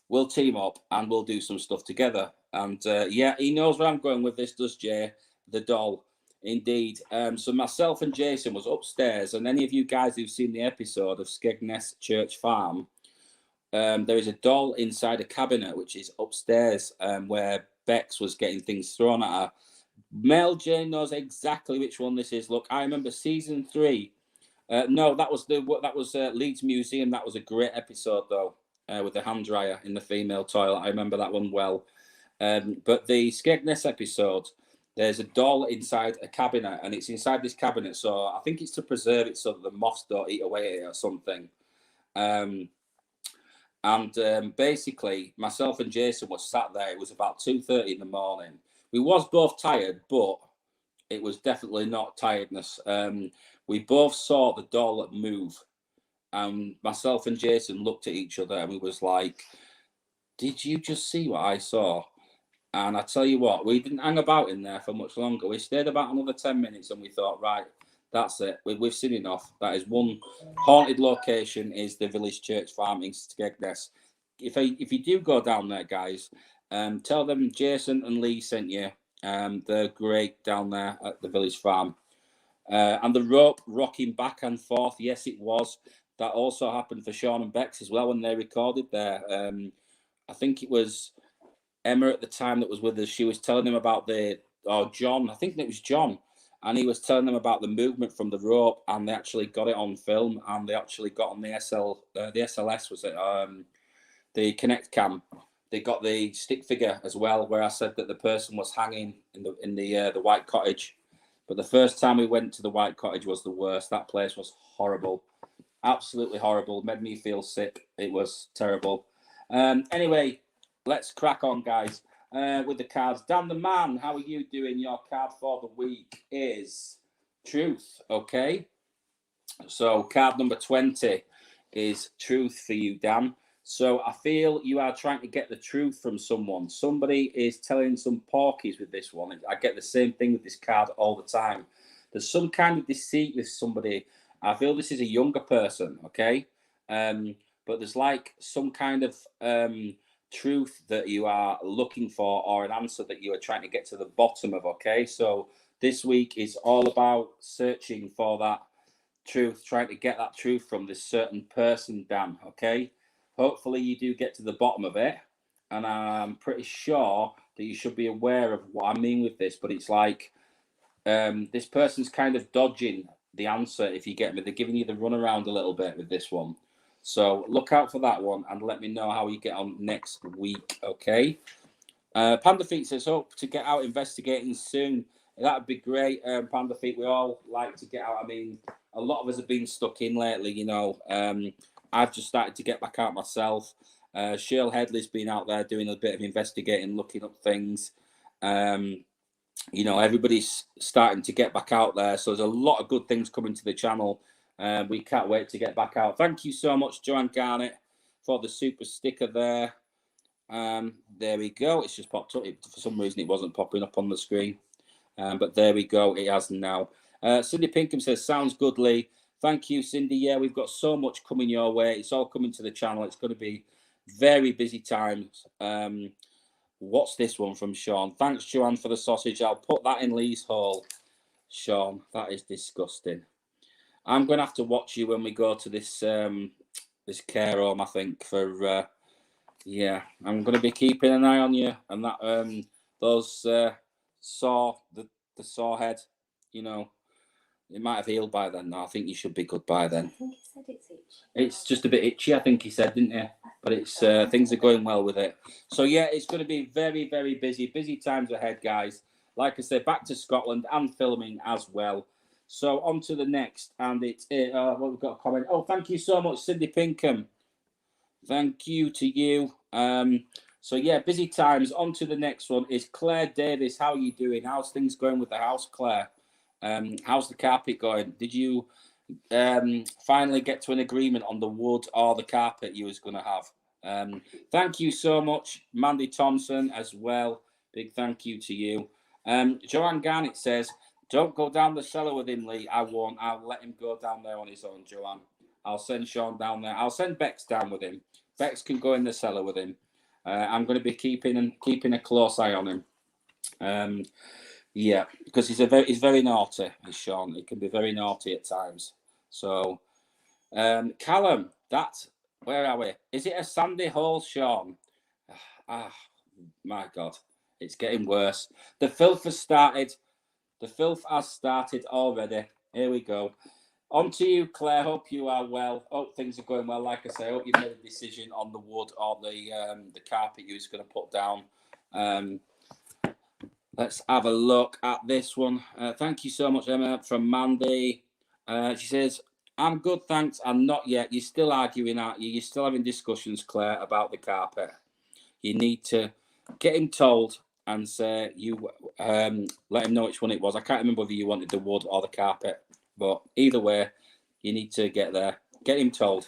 we'll team up and we'll do some stuff together. And yeah, he knows where I'm going with this, does Jay, the doll. Indeed. So myself and Jason was upstairs, and any of you guys who've seen the episode of Skegness Church Farm, there is a doll inside a cabinet, which is upstairs, where Bex was getting things thrown at her. Mel Jane knows exactly which one this is. Look, I remember season 3. No, that was Leeds Museum. That was a great episode though, with the hand dryer in the female toilet. I remember that one well. But the Skegness episode, there's a doll inside a cabinet, and it's inside this cabinet. So I think it's to preserve it so that the moths don't eat away at it or something. And basically, myself and Jason were sat there. It was about 2:30 in the morning. We was both tired, but it was definitely not tiredness. we both saw the doll move. And myself and Jason looked at each other and we was like, did you just see what I saw? And I tell you what, we didn't hang about in there for much longer. We stayed about another 10 minutes and we thought, right, that's it. We've seen enough. That is one haunted location, is the Village Church Farm in Skegness. If you do go down there, guys, tell them Jason and Lee sent you. They're great down there at the Village Farm. And the rope rocking back and forth, yes, it was. That also happened for Sean and Bex as well when they recorded there. I think it was Emma at the time that was with us. She was telling them about John, I think it was John, and he was telling them about the movement from the rope, and they actually got it on film, and they actually got on the SLS, was it? The Connect Cam. They got the stick figure as well, where I said that the person was hanging in the White Cottage. But the first time we went to the White Cottage was the worst. That place was horrible. Absolutely horrible. Made me feel sick. It was terrible. Anyway, let's crack on, guys, with the cards. Dan the Man, how are you doing? Your card for the week is Truth, okay? So card number 20 is Truth for you, Dan. So I feel you are trying to get the truth from someone. Somebody is telling some porkies with this one. I get the same thing with this card all the time. There's some kind of deceit with somebody. I feel this is a younger person, okay? But there's like some kind of truth that you are looking for, or an answer that you are trying to get to the bottom of, okay? So this week is all about searching for that truth, trying to get that truth from this certain person, Dan, okay? Hopefully you do get to the bottom of it, and I'm pretty sure that you should be aware of what I mean with this, but it's like this person's kind of dodging the answer, if you get me. They're giving you the runaround a little bit with this one. So look out for that one and let me know how you get on next week, okay? Panda Feet says, hope to get out investigating soon. That'd be great, Panda Feet. We all like to get out. I mean, a lot of us have been stuck in lately, you know. I've just started to get back out myself. Shirl Headley's been out there doing a bit of investigating, looking up things. You know, everybody's starting to get back out there. So there's a lot of good things coming to the channel. We can't wait to get back out. Thank you so much, Joanne Garnett, for the super sticker there. There we go. It's just popped up. For some reason, it wasn't popping up on the screen. But there we go. It has now. Cindy Pinkham says, sounds good, Lee. Thank you, Cindy. Yeah, we've got so much coming your way. It's all coming to the channel. It's going to be very busy times. What's this one from Sean? Thanks, Joanne, for the sausage. I'll put that in Lee's hole. Sean, that is disgusting. I'm going to have to watch you when we go to this this care home, I think, for... yeah, I'm going to be keeping an eye on you and that those saw the saw head, you know, it might have healed by then. No, I think you should be good by then. I think he said it's itchy. It's just a bit itchy, I think he said, didn't he? But it's things are going well with it. So yeah, it's going to be very, very busy times ahead, guys. Like I said, back to Scotland and filming as well. So on to the next, and it's what we've got a comment. Oh, thank you so much, Cindy Pinkham. Thank you to you. So yeah, busy times. On to the next one is Claire Davis. How are you doing? How's things going with the house, Claire? How's the carpet going? Did you finally get to an agreement on the wood or the carpet you was going to have? Thank you so much, Mandy Thompson, as well. Big thank you to you. Joanne Garnett says, don't go down the cellar with him, Lee. I won't. I'll let him go down there on his own, Joanne. I'll send Sean down there. I'll send Bex down with him. Bex can go in the cellar with him. I'm going to be keeping a close eye on him. Yeah, because he's very naughty, is Sean. He can be very naughty at times. So, Callum, where are we? Is it a sandy hole, Sean? Ah, my God, it's getting worse. The filth has started. The filth has started already. Here we go. On to you, Claire. Hope you are well. Hope things are going well. Like I say, I hope you made a decision on the wood or the carpet you was going to put down. Let's have a look at this one. Thank you so much, Emma, from Mandy. She says, I'm good, thanks. I'm not yet. You're still arguing, aren't you? You're still having discussions, Claire, about the carpet. You need to get him told and say let him know which one it was. I can't remember whether you wanted the wood or the carpet. But either way, you need to get there. Get him told.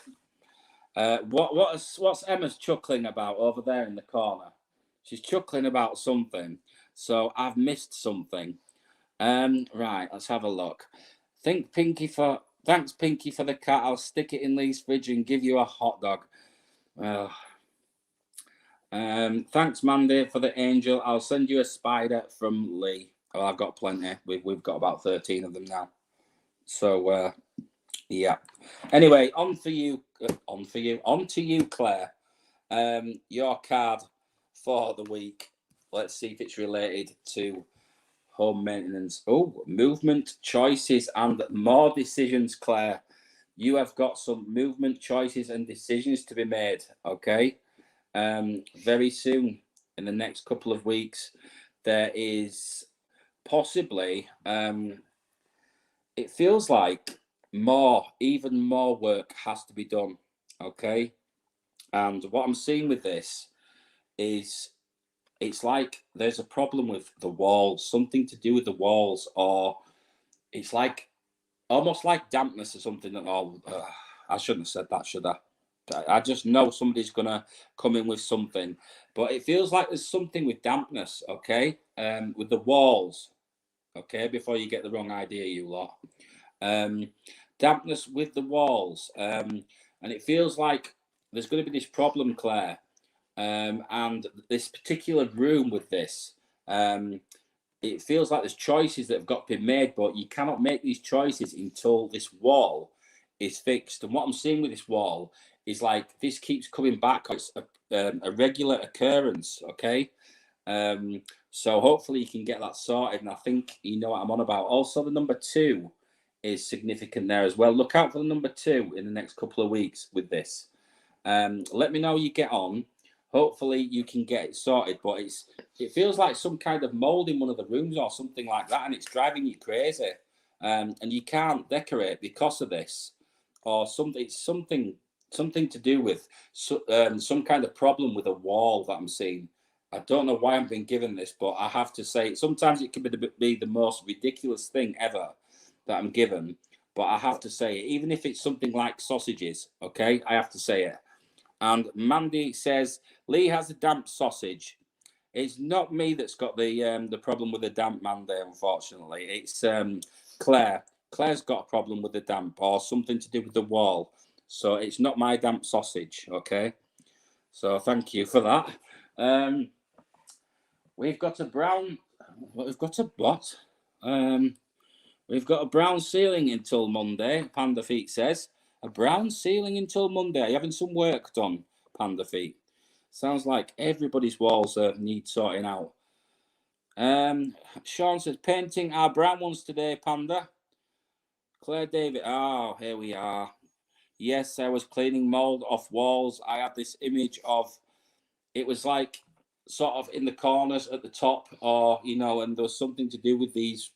What's Emma's chuckling about over there in the corner? She's chuckling about something. So I've missed something. Right, let's have a look. Thanks Pinky for the cat. I'll stick it in Lee's fridge and give you a hot dog. Thanks Mandy for the angel. I'll send you a spider from Lee. Well, I've got plenty. We've got about 13 of them now. So yeah. Anyway, on to you, Claire. Your card for the week. Let's see if it's related to home maintenance. Oh, movement, choices, and more decisions, Claire. You have got some movement, choices, and decisions to be made. Okay. Very soon, in the next couple of weeks, there is possibly. It feels like even more work has to be done. Okay. And what I'm seeing with this is it's like there's a problem with the walls, something to do with the walls, or it's like almost like dampness or something. I shouldn't have said that, should I? I just know somebody's gonna come in with something, but it feels like there's something with dampness, okay? With the walls, okay. Before you get the wrong idea, you lot. Dampness with the walls, and it feels like there's going to be this problem, Claire, and this particular room with this. It feels like there's choices that have got to be made, but you cannot make these choices until this wall is fixed. And what I'm seeing with this wall is like this keeps coming back. It's a regular occurrence, okay? So hopefully you can get that sorted, and I think you know what I'm on about. Also, the number 2 is significant there as well. Look out for the number 2 in the next couple of weeks with this. Let me know you get on. Hopefully you can get it sorted, but it feels like some kind of mold in one of the rooms or something like that, and it's driving you crazy. And you can't decorate because of this, or something. It's something to do with some kind of problem with a wall that I'm seeing. I don't know why I'm being given this, but I have to say sometimes it can be the most ridiculous thing ever that I'm given. But I have to say it, even if it's something like sausages, okay? I have to say it. And Mandy says Lee has a damp sausage. It's not me that's got the problem with the damp, Mandy. Unfortunately, it's Claire. Claire's got a problem with the damp or something to do with the wall. So it's not my damp sausage. Okay. So thank you for that. We've got a brown. We've got a what? We've got a brown ceiling until Monday. Panda Feet says a brown ceiling until Monday. Are you having some work done, Panda Feet? Sounds like everybody's walls need sorting out. Sean says painting our brown ones today, Panda. Claire David. Oh, here we are. Yes, I was cleaning mold off walls. I had this image of it was like sort of in the corners at the top, or and there was something to do with these.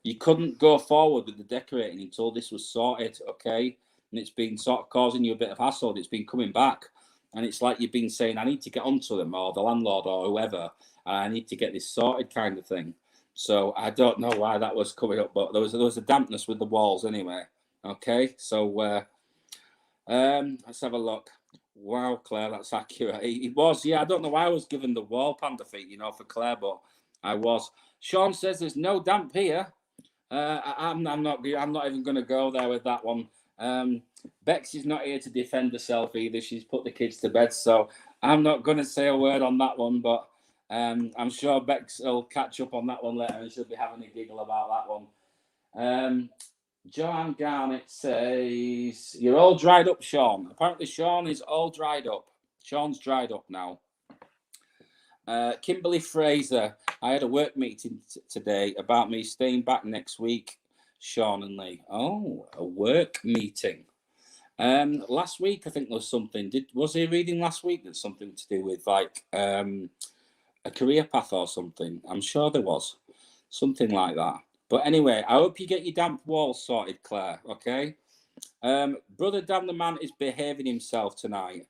You couldn't go forward with the decorating until this was sorted, okay? And it's been sort of causing you a bit of hassle. It's been coming back, and it's like you've been saying, I need to get onto them, or the landlord, or whoever, and I need to get this sorted, kind of thing. So I don't know why that was coming up, but there was a dampness with the walls anyway. Okay, so let's have a look. Wow, Claire, that's accurate. It was, yeah. I don't know why I was given the wall, Panda Feet, for Claire, but I was. Sean says there's no damp here. I'm not even going to go there with that one. Bex is not here to defend herself either. She's put the kids to bed, so I'm not going to say a word on that one. But I'm sure Bex will catch up on that one later, and she'll be having a giggle about that one. Joanne Garnett says, you're all dried up, Sean. Apparently, Sean is all dried up. Sean's dried up now. Kimberly Fraser, I had a work meeting today about me staying back next week, Sean and Lee. Oh, a work meeting. Last week, I think there was something. Was he reading last week that's something to do with like a career path or something? I'm sure there was something like that. But anyway, I hope you get your damp walls sorted, Claire, okay? Brother Dan the Man is behaving himself tonight.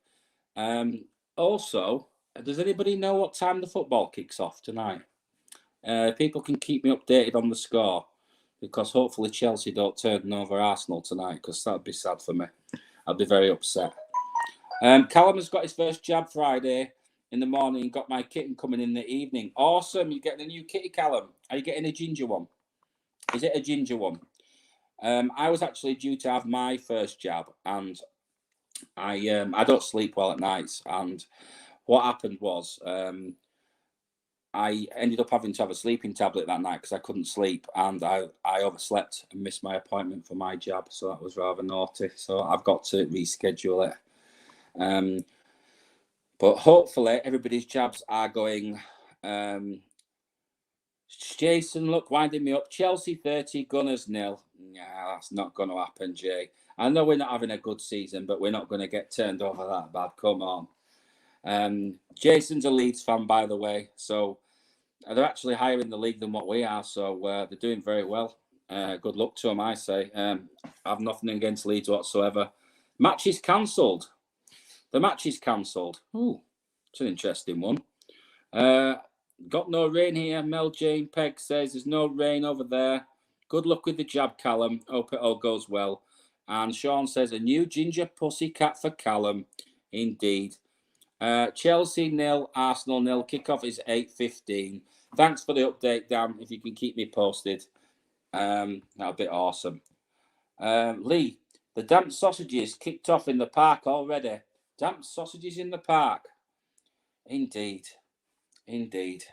Also, does anybody know what time the football kicks off tonight? People can keep me updated on the score. because hopefully Chelsea don't turn over Arsenal tonight, because that'd be sad for me. I'd be very upset. Callum has got his first jab Friday in the morning. Got my kitten coming in the evening. Awesome. You're getting a new kitty, Callum. Are you getting a ginger one? Is it a ginger one? I was actually due to have my first jab, and I don't sleep well at nights. And what happened was I ended up having to have a sleeping tablet that night because I couldn't sleep, and I overslept and missed my appointment for my jab. So that was rather naughty. So I've got to reschedule it. But hopefully everybody's jabs are going. Jason, look, winding me up. Chelsea 30, Gunners 0. Nah, that's not going to happen, Jay. I know we're not having a good season, but we're not going to get turned over that bad. Come on. Jason's a Leeds fan, by the way. So they're actually higher in the league than what we are. So they're doing very well. Good luck to them, I say. I've nothing against Leeds whatsoever. Match is cancelled. The match is cancelled. Ooh, it's an interesting one. Got no rain here. Mel Jane Peg says there's no rain over there. Good luck with the jab, Callum. Hope it all goes well. And Sean says a new ginger pussycat for Callum. Indeed. Chelsea 0, Arsenal 0. Kickoff is 8:15. Thanks for the update, Dan. If you can keep me posted, that'll be awesome. Lee, the damp sausages kicked off in the park already. Damp sausages in the park. Indeed. Indeed.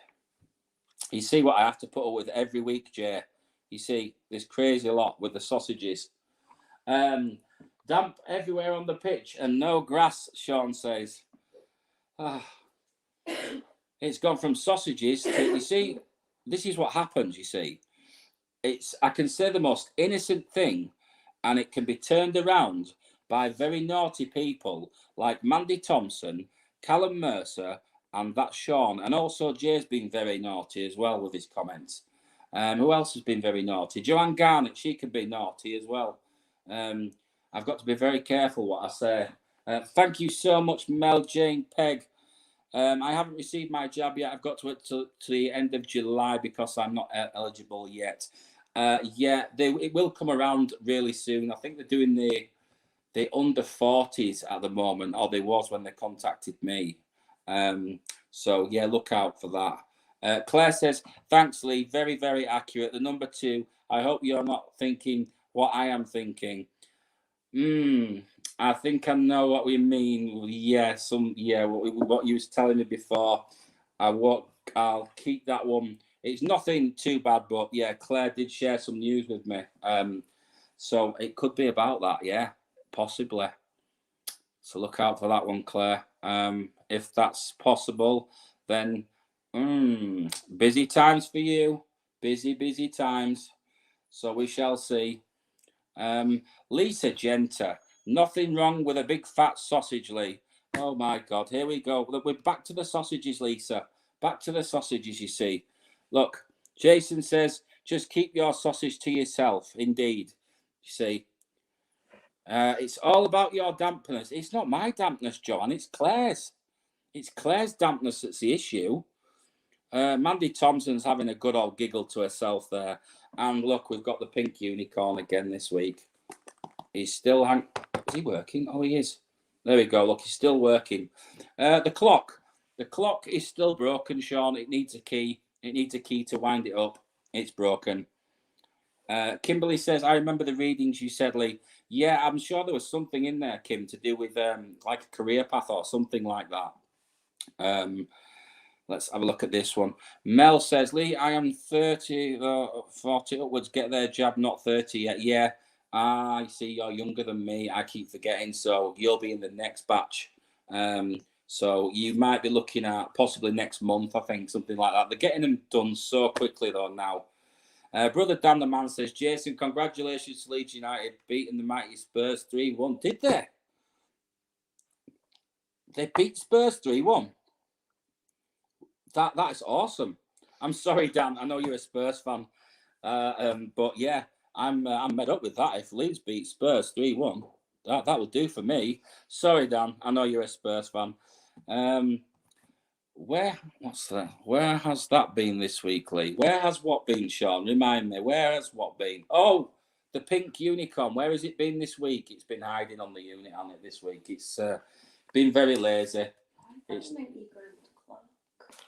You see what I have to put up with every week, Jay. You see this crazy lot with the sausages. Damp everywhere on the pitch and no grass, Sean says. It's gone from sausages to, you see, this is what happens, you see. I can say the most innocent thing, and it can be turned around by very naughty people like Mandy Thompson, Callum Mercer, and that's Sean. And also Jay's been very naughty as well with his comments. Who else has been very naughty? Joanne Garnett, she can be naughty as well. I've got to be very careful what I say. Thank you so much, Mel Jane Peg. I haven't received my jab yet. I've got to wait to the end of July because I'm not eligible yet. It will come around really soon. I think they're doing the under 40s at the moment, or they was when they contacted me. So yeah, look out for that. Claire says, thanks, Lee. Very, very accurate. The number 2. I hope you're not thinking what I am thinking. I think I know what we mean. What you was telling me before. I'll keep that one. It's nothing too bad, but yeah, Claire did share some news with me. So it could be about that, yeah, possibly. So look out for that one, Claire. If that's possible, then busy times for you. Busy times. So we shall see. Lisa Genta, nothing wrong with a big fat sausage, Lee. Oh my God, here we go. Look, we're back to the sausages, Lisa. Back to the sausages, you see. Look, Jason says, just keep your sausage to yourself. Indeed, you see. It's all about your dampness. It's not my dampness, John. It's Claire's. It's Claire's dampness that's the issue. Mandy Thompson's having a good old giggle to herself there. And look, we've got the pink unicorn again this week. He's still is he working? Oh, he is. There we go. Look, he's still working. The clock is still broken, Sean. It needs a key. It needs a key to wind it up. It's broken. Kimberly says, I remember the readings you said, Lee. Yeah, I'm sure there was something in there, Kim, to do with like a career path or something like that. Let's have a look at this one. Mel says, Lee, I am 30, 40 upwards. Get their jab, not 30 yet. Yeah, I see you're younger than me. I keep forgetting. So you'll be in the next batch. So you might be looking at possibly next month, I think, something like that. They're getting them done so quickly, though, now. Brother Dan the Man says, Jason, congratulations to Leeds United beating the mighty Spurs 3-1. Did they? They beat Spurs 3-1. That's awesome. I'm sorry, Dan. I know you're a Spurs fan, but yeah, I'm met up with that. If Leeds beat Spurs 3-1, that will do for me. Sorry, Dan. I know you're a Spurs fan. What's that? Where has that been this week, Lee? Where has what been, Sean? Remind me. Where has what been? Oh, the pink unicorn. Where has it been this week? It's been hiding on the unit, hasn't it? This week, it's been very lazy. It's meant you go to the clock.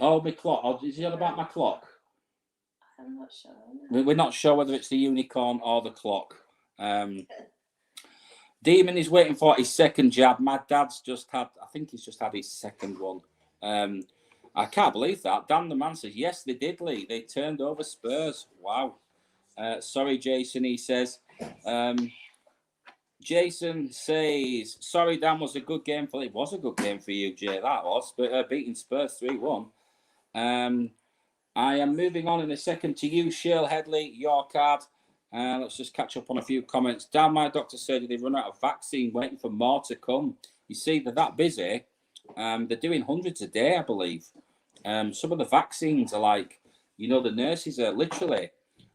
Oh, my clock. Oh, is it about my clock? I'm not sure. We're not sure whether it's the unicorn or the clock. Demon is waiting for his second jab. My dad's just had, I think he's just had his second one. I can't believe that. Dan the man says, yes, they did, Lee. They turned over Spurs. Wow. Sorry, Jason, he says. Jason says, sorry, Dan, was a good game for you. It was a good game for you, Jay. That was. But beating Spurs 3-1. I am moving on in a second to you, Shirl Headley, your card. Let's just catch up on a few comments. Dan, my doctor said they've run out of vaccine, waiting for more to come. You see, they're that busy. They're doing hundreds a day, I believe. Some of the vaccines are like, the nurses are literally,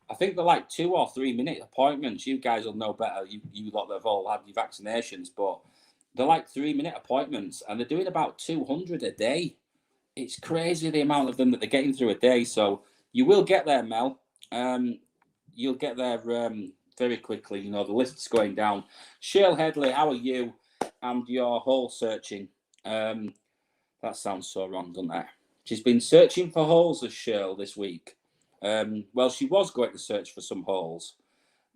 I think they're like 2 or 3 minute appointments. You guys will know better. You lot that have all had your vaccinations, but they're like 3 minute appointments, and they're doing about 200 a day. It's crazy the amount of them that they're getting through a day. So you will get there, Mel. You'll get there very quickly. The list's going down. Shirl Headley, how are you? And your hole searching. That sounds so wrong, doesn't it? She's been searching for holes, as Shirl, this week. Well, she was going to search for some holes,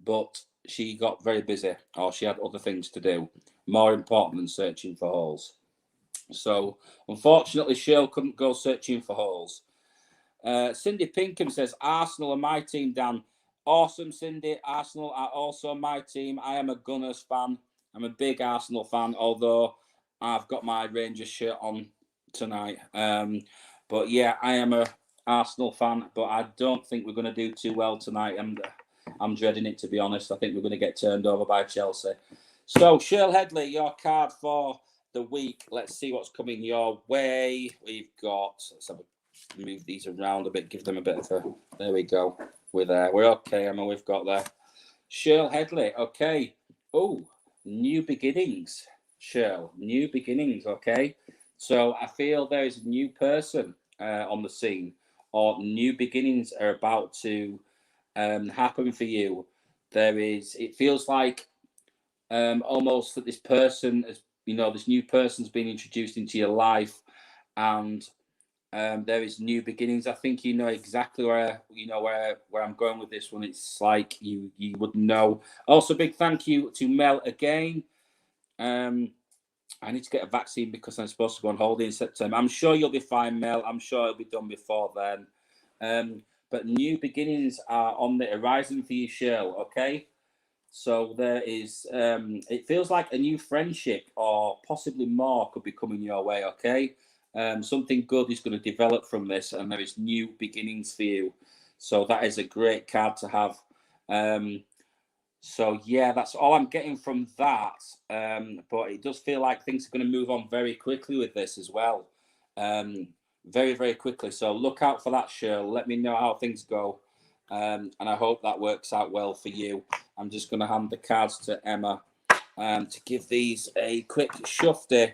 but she got very busy, or she had other things to do, more important than searching for holes. So, unfortunately, Shirl couldn't go searching for holes. Cindy Pinkham says, Arsenal are my team, Dan. Awesome, Cindy. Arsenal are also my team. I am a Gunners fan. I'm a big Arsenal fan, although I've got my Rangers shirt on tonight. But yeah, I am a Arsenal fan, but I don't think we're going to do too well tonight. I'm dreading it, to be honest. I think we're going to get turned over by Chelsea. So, Shirl Headley, your card for the week. Let's see what's coming your way. We've got, let's have a move these around a bit, give them a bit of a, there we go. We're there. We're okay, Emma. We've got there. Shirl Headley, okay. Oh, new beginnings, Shirl. New beginnings, okay. So I feel there is a new person on the scene, or new beginnings are about to happen for you. It feels like almost that this person has, this new person's been introduced into your life, and there is new beginnings. I think you know exactly where I'm going with this one. It's like you would know. Also, big thank you to Mel again. I need to get a vaccine because I'm supposed to go on holiday in September. I'm sure you'll be fine, Mel. I'm sure it'll be done before then. But new beginnings are on the horizon for you, Shirl. Okay. So there is, it feels like a new friendship or possibly more could be coming your way, okay? Something good is going to develop from this, and there is new beginnings for you. So that is a great card to have. So yeah, that's all I'm getting from that. But it does feel like things are going to move on very quickly with this as well. Very, very quickly. So look out for that, Shirl. Let me know how things go. And I hope that works out well for you. I'm just going to hand the cards to Emma to give these a quick shufty.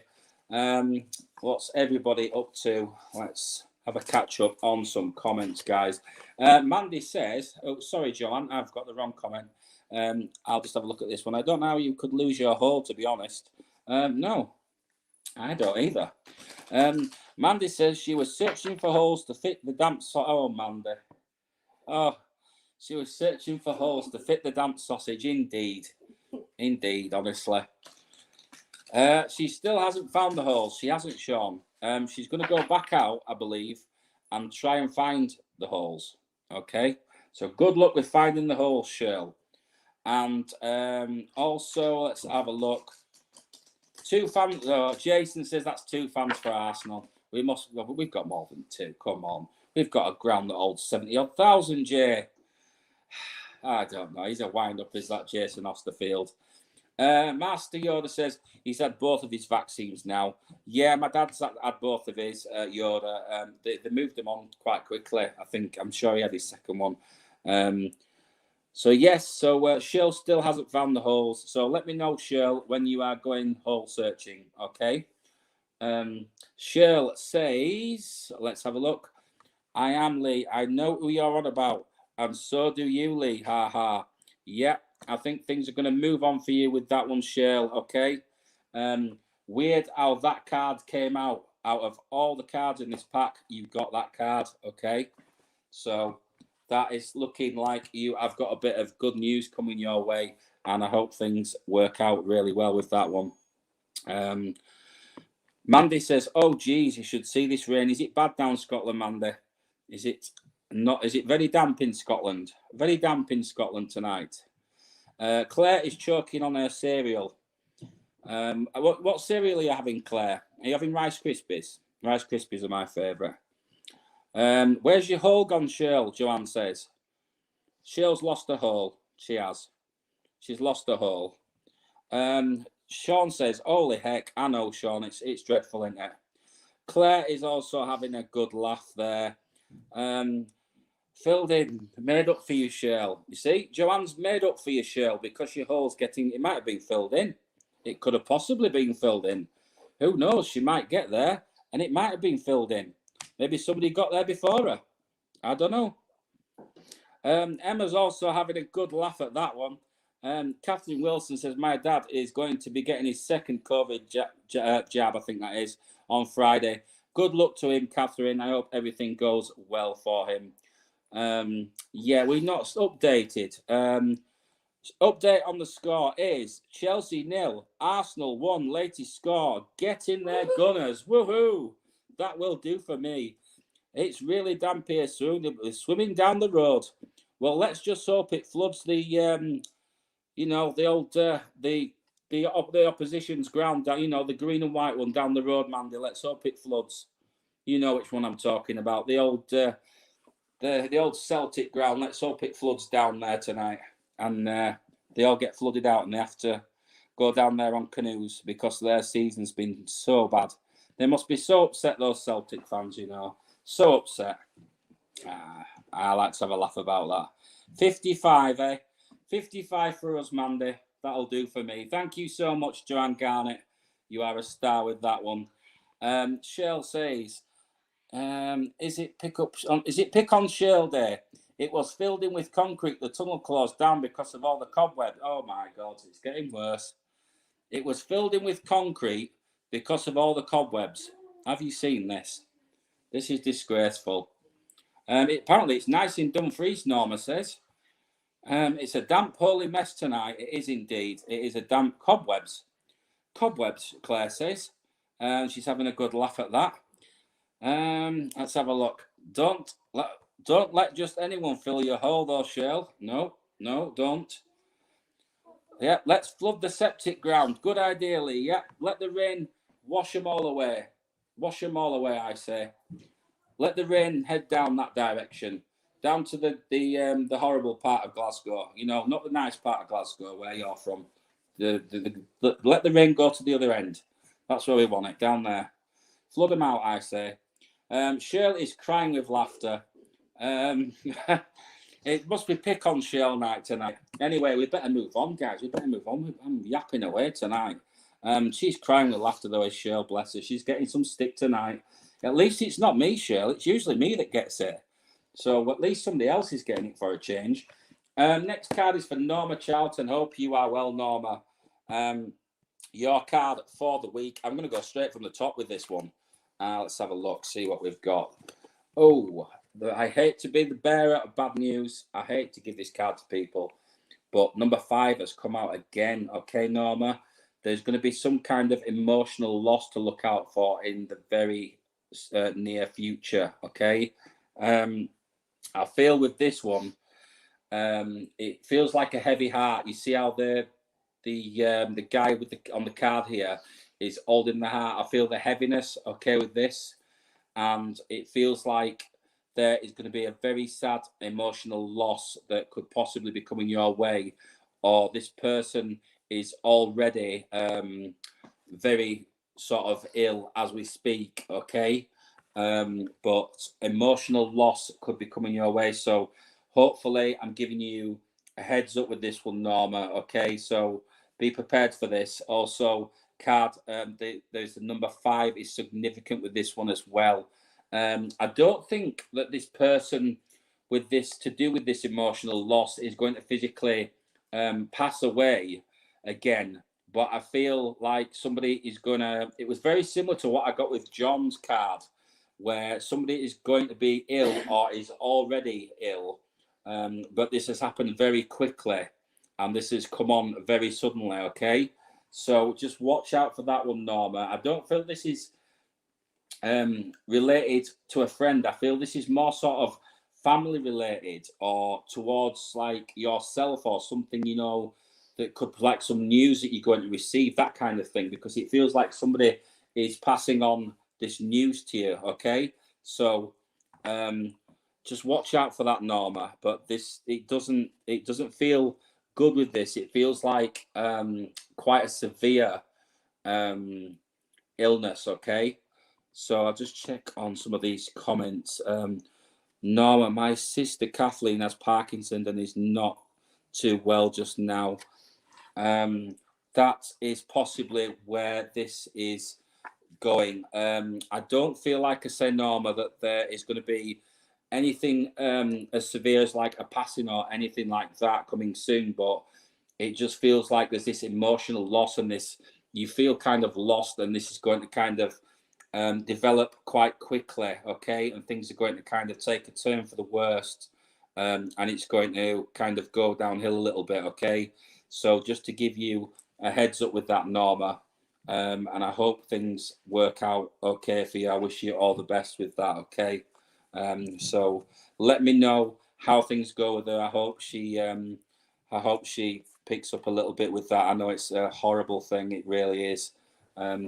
What's everybody up to? Let's have a catch up on some comments, guys. Mandy says, oh, sorry, John, I've got the wrong comment. I'll just have a look at this one. I don't know how you could lose your hole, to be honest. No, I don't either. Mandy says she was searching for holes to fit the damp Oh, Mandy. Oh, she was searching for holes to fit the damp sausage. Indeed. Indeed, honestly. She still hasn't found the holes. She hasn't, Sean. She's going to go back out, I believe, and try and find the holes. Okay? So good luck with finding the holes, Shirl. And also, let's have a look. 2 fans. Jason says that's 2 fans for Arsenal. We've got more than 2. Come on. We've got a ground that holds 70,000, Jay. I don't know. He's a wind-up, is that Jason Osterfield? Master Yoda says he's had both of his vaccines now. Yeah, my dad's had both of his, Yoda. They moved him on quite quickly. I'm sure he had his second one. So yes, Shirl still hasn't found the holes. So let me know, Shirl, when you are going hole searching, okay? Shirl says, let's have a look. I am Lee. I know who you're on about, and so do you, Lee. Ha ha. Yep, I think things are going to move on for you with that one, Shirl. Okay. Weird how that card came out. Out of all the cards in this pack, you got that card. Okay. So that is looking like you have got a bit of good news coming your way, and I hope things work out really well with that one. Mandy says, "Oh, geez, you should see this rain. Is it bad down Scotland, Mandy? Is it not? Is it very damp in Scotland? Very damp in Scotland tonight." Claire is choking on her cereal. What cereal are you having, Claire? Are you having Rice Krispies? Rice Krispies are my favourite. Where's your hole gone, Shirl? Joanne says. Shirl's lost her hole. She has. She's lost her hole. Sean says, "Holy heck, I know, Sean. It's dreadful, isn't it?" Claire is also having a good laugh there. Filled in, made up for you, Shirl. You see, Joanne's made up for you, Shirl, because your hole's getting. It might have been filled in. It could have possibly been filled in. Who knows? She might get there, and it might have been filled in. Maybe somebody got there before her. I don't know. Emma's also having a good laugh at that one. Catherine Wilson says, "My dad is going to be getting his second COVID jab, I think that is, on Friday. Good luck to him, Catherine. I hope everything goes well for him." Yeah, we're not updated. Update on the score is Chelsea 0, Arsenal 1, latest score. Get in there, Gunners. Woohoo! That will do for me. It's really damp here soon. Swimming down the road. Well, let's just hope it floods the the opposition's ground down, the green and white one down the road, Mandy. Let's hope it floods. You know which one I'm talking about. The old Celtic ground. Let's hope it floods down there tonight, and they all get flooded out, and they have to go down there on canoes because their season's been so bad. They must be so upset, those Celtic fans. So upset. I like to have a laugh about that. 55, eh? 55 for us, Mandy. That'll do for me. Thank you so much, Joanne Garnett. You are a star with that one. Shirl says, is it pick on Shirl Day? It was filled in with concrete. The tunnel closed down because of all the cobweb. Oh my God, it's getting worse. It was filled in with concrete because of all the cobwebs. Have you seen this? This is disgraceful. Apparently, it's nice in Dumfries, Norma says. It's a damp, holy mess tonight. It is indeed. It is a damp cobwebs. Cobwebs, Claire says. She's having a good laugh at that. Let's have a look. Don't let just anyone fill your hole, though, Shirl. No, don't. Yeah, let's flood the septic ground. Good idea, Lee. Yeah, let the rain wash them all away. Wash them all away, I say. Let the rain head down that direction, down to the horrible part of Glasgow. Not the nice part of Glasgow where you're from. Let the rain go to the other end. That's where we want it, down there. Flood them out, I say. Shirley is crying with laughter. It must be pick on Shirley night tonight. Anyway, we better move on, guys. We better move on. I'm yapping away tonight. She's crying with laughter, though, is Shirley, bless her. She's getting some stick tonight. At least it's not me, Shirley. It's usually me that gets it. So at least somebody else is getting it for a change. Next card is for Norma Charlton. Hope you are well, Norma. Your card for the week. I'm going to go straight from the top with this one. Let's have a look, see what we've got. Oh, I hate to be the bearer of bad news. I hate to give this card to people. But number 5 has come out again. Okay, Norma. There's going to be some kind of emotional loss to look out for in the very near future. Okay. I feel with this one, it feels like a heavy heart. You see how the guy on the card here is holding the heart. I feel the heaviness. Okay, with this, and it feels like there is going to be a very sad emotional loss that could possibly be coming your way, or this person is already very sort of ill as we speak. Okay. But emotional loss could be coming your way. So hopefully I'm giving you a heads up with this one, Norma. Okay, so be prepared for this. Also, card. There's the number 5 is significant with this one as well. I don't think that this person with this to do with this emotional loss is going to physically pass away again. But I feel like somebody is going to. It was very similar to what I got with John's card, where somebody is going to be ill or is already ill. But this has happened very quickly, and this has come on very suddenly. Okay, so just watch out for that one, Norma. I don't feel this is related to a friend. I feel this is more sort of family related or towards like yourself or something, you know, that could like some news that you're going to receive, that kind of thing, because it feels like somebody is passing on this news to you. Okay, so just watch out for that, Norma. But this it doesn't feel good with this. It feels like quite a severe illness. Okay, so I'll just check on some of these comments. Norma, my sister Kathleen has Parkinson's and is not too well just now. That is possibly where this is going. I don't feel like I say, Norma, that there is going to be anything as severe as like a passing or anything like that coming soon, but it just feels like there's this emotional loss and this you feel kind of lost, and this is going to kind of develop quite quickly, okay, and things are going to kind of take a turn for the worst, and it's going to kind of go downhill a little bit, okay. So just to give you a heads up with that, Norma, and I hope things work out okay for you. I wish you all the best with that, okay. So let me know how things go with her. I hope she picks up a little bit with that. I know it's a horrible thing, it really is.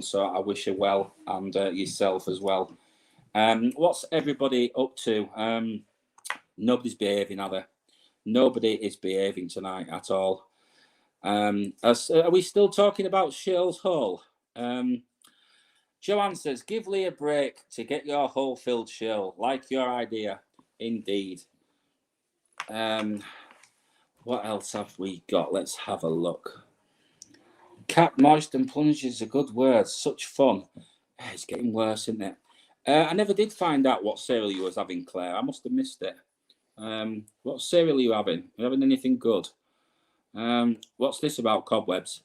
So I wish her well, and yourself as well. What's everybody up to? Nobody's behaving, are they? Nobody is behaving tonight at all. Are we still talking about Shirl's Hole? Joanne says, give Lee a break to get your hole filled, Shirl. Like your idea. Indeed. What else have we got? Let's have a look. Cat moist and plunge is a good word. Such fun. It's getting worse, isn't it? I never did find out what cereal you was having, Claire. I must have missed it. What cereal are you having? Are you having anything good? What's this about cobwebs?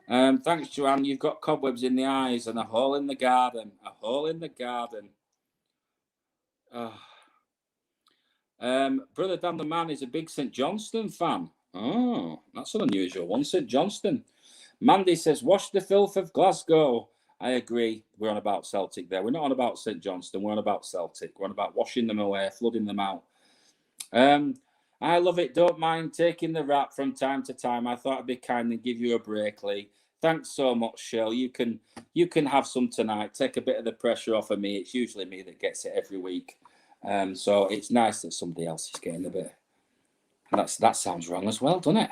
Thanks, Joanne. You've got cobwebs in the eyes and a hole in the garden. A hole in the garden. Oh. Brother Dan the Man is a big St. Johnston fan. Oh, that's an unusual one. St. Johnston. Mandy says, wash the filth of Glasgow. I agree. We're on about Celtic there. We're not on about St. Johnston. We're on about Celtic. We're on about washing them away, flooding them out. I love it. Don't mind taking the rap from time to time. I thought I'd be kind and give you a break, Lee. Thanks so much, Shirl. You can have some tonight. Take a bit of the pressure off of me. It's usually me that gets it every week. So it's nice that somebody else is getting a bit. That sounds wrong as well, doesn't it?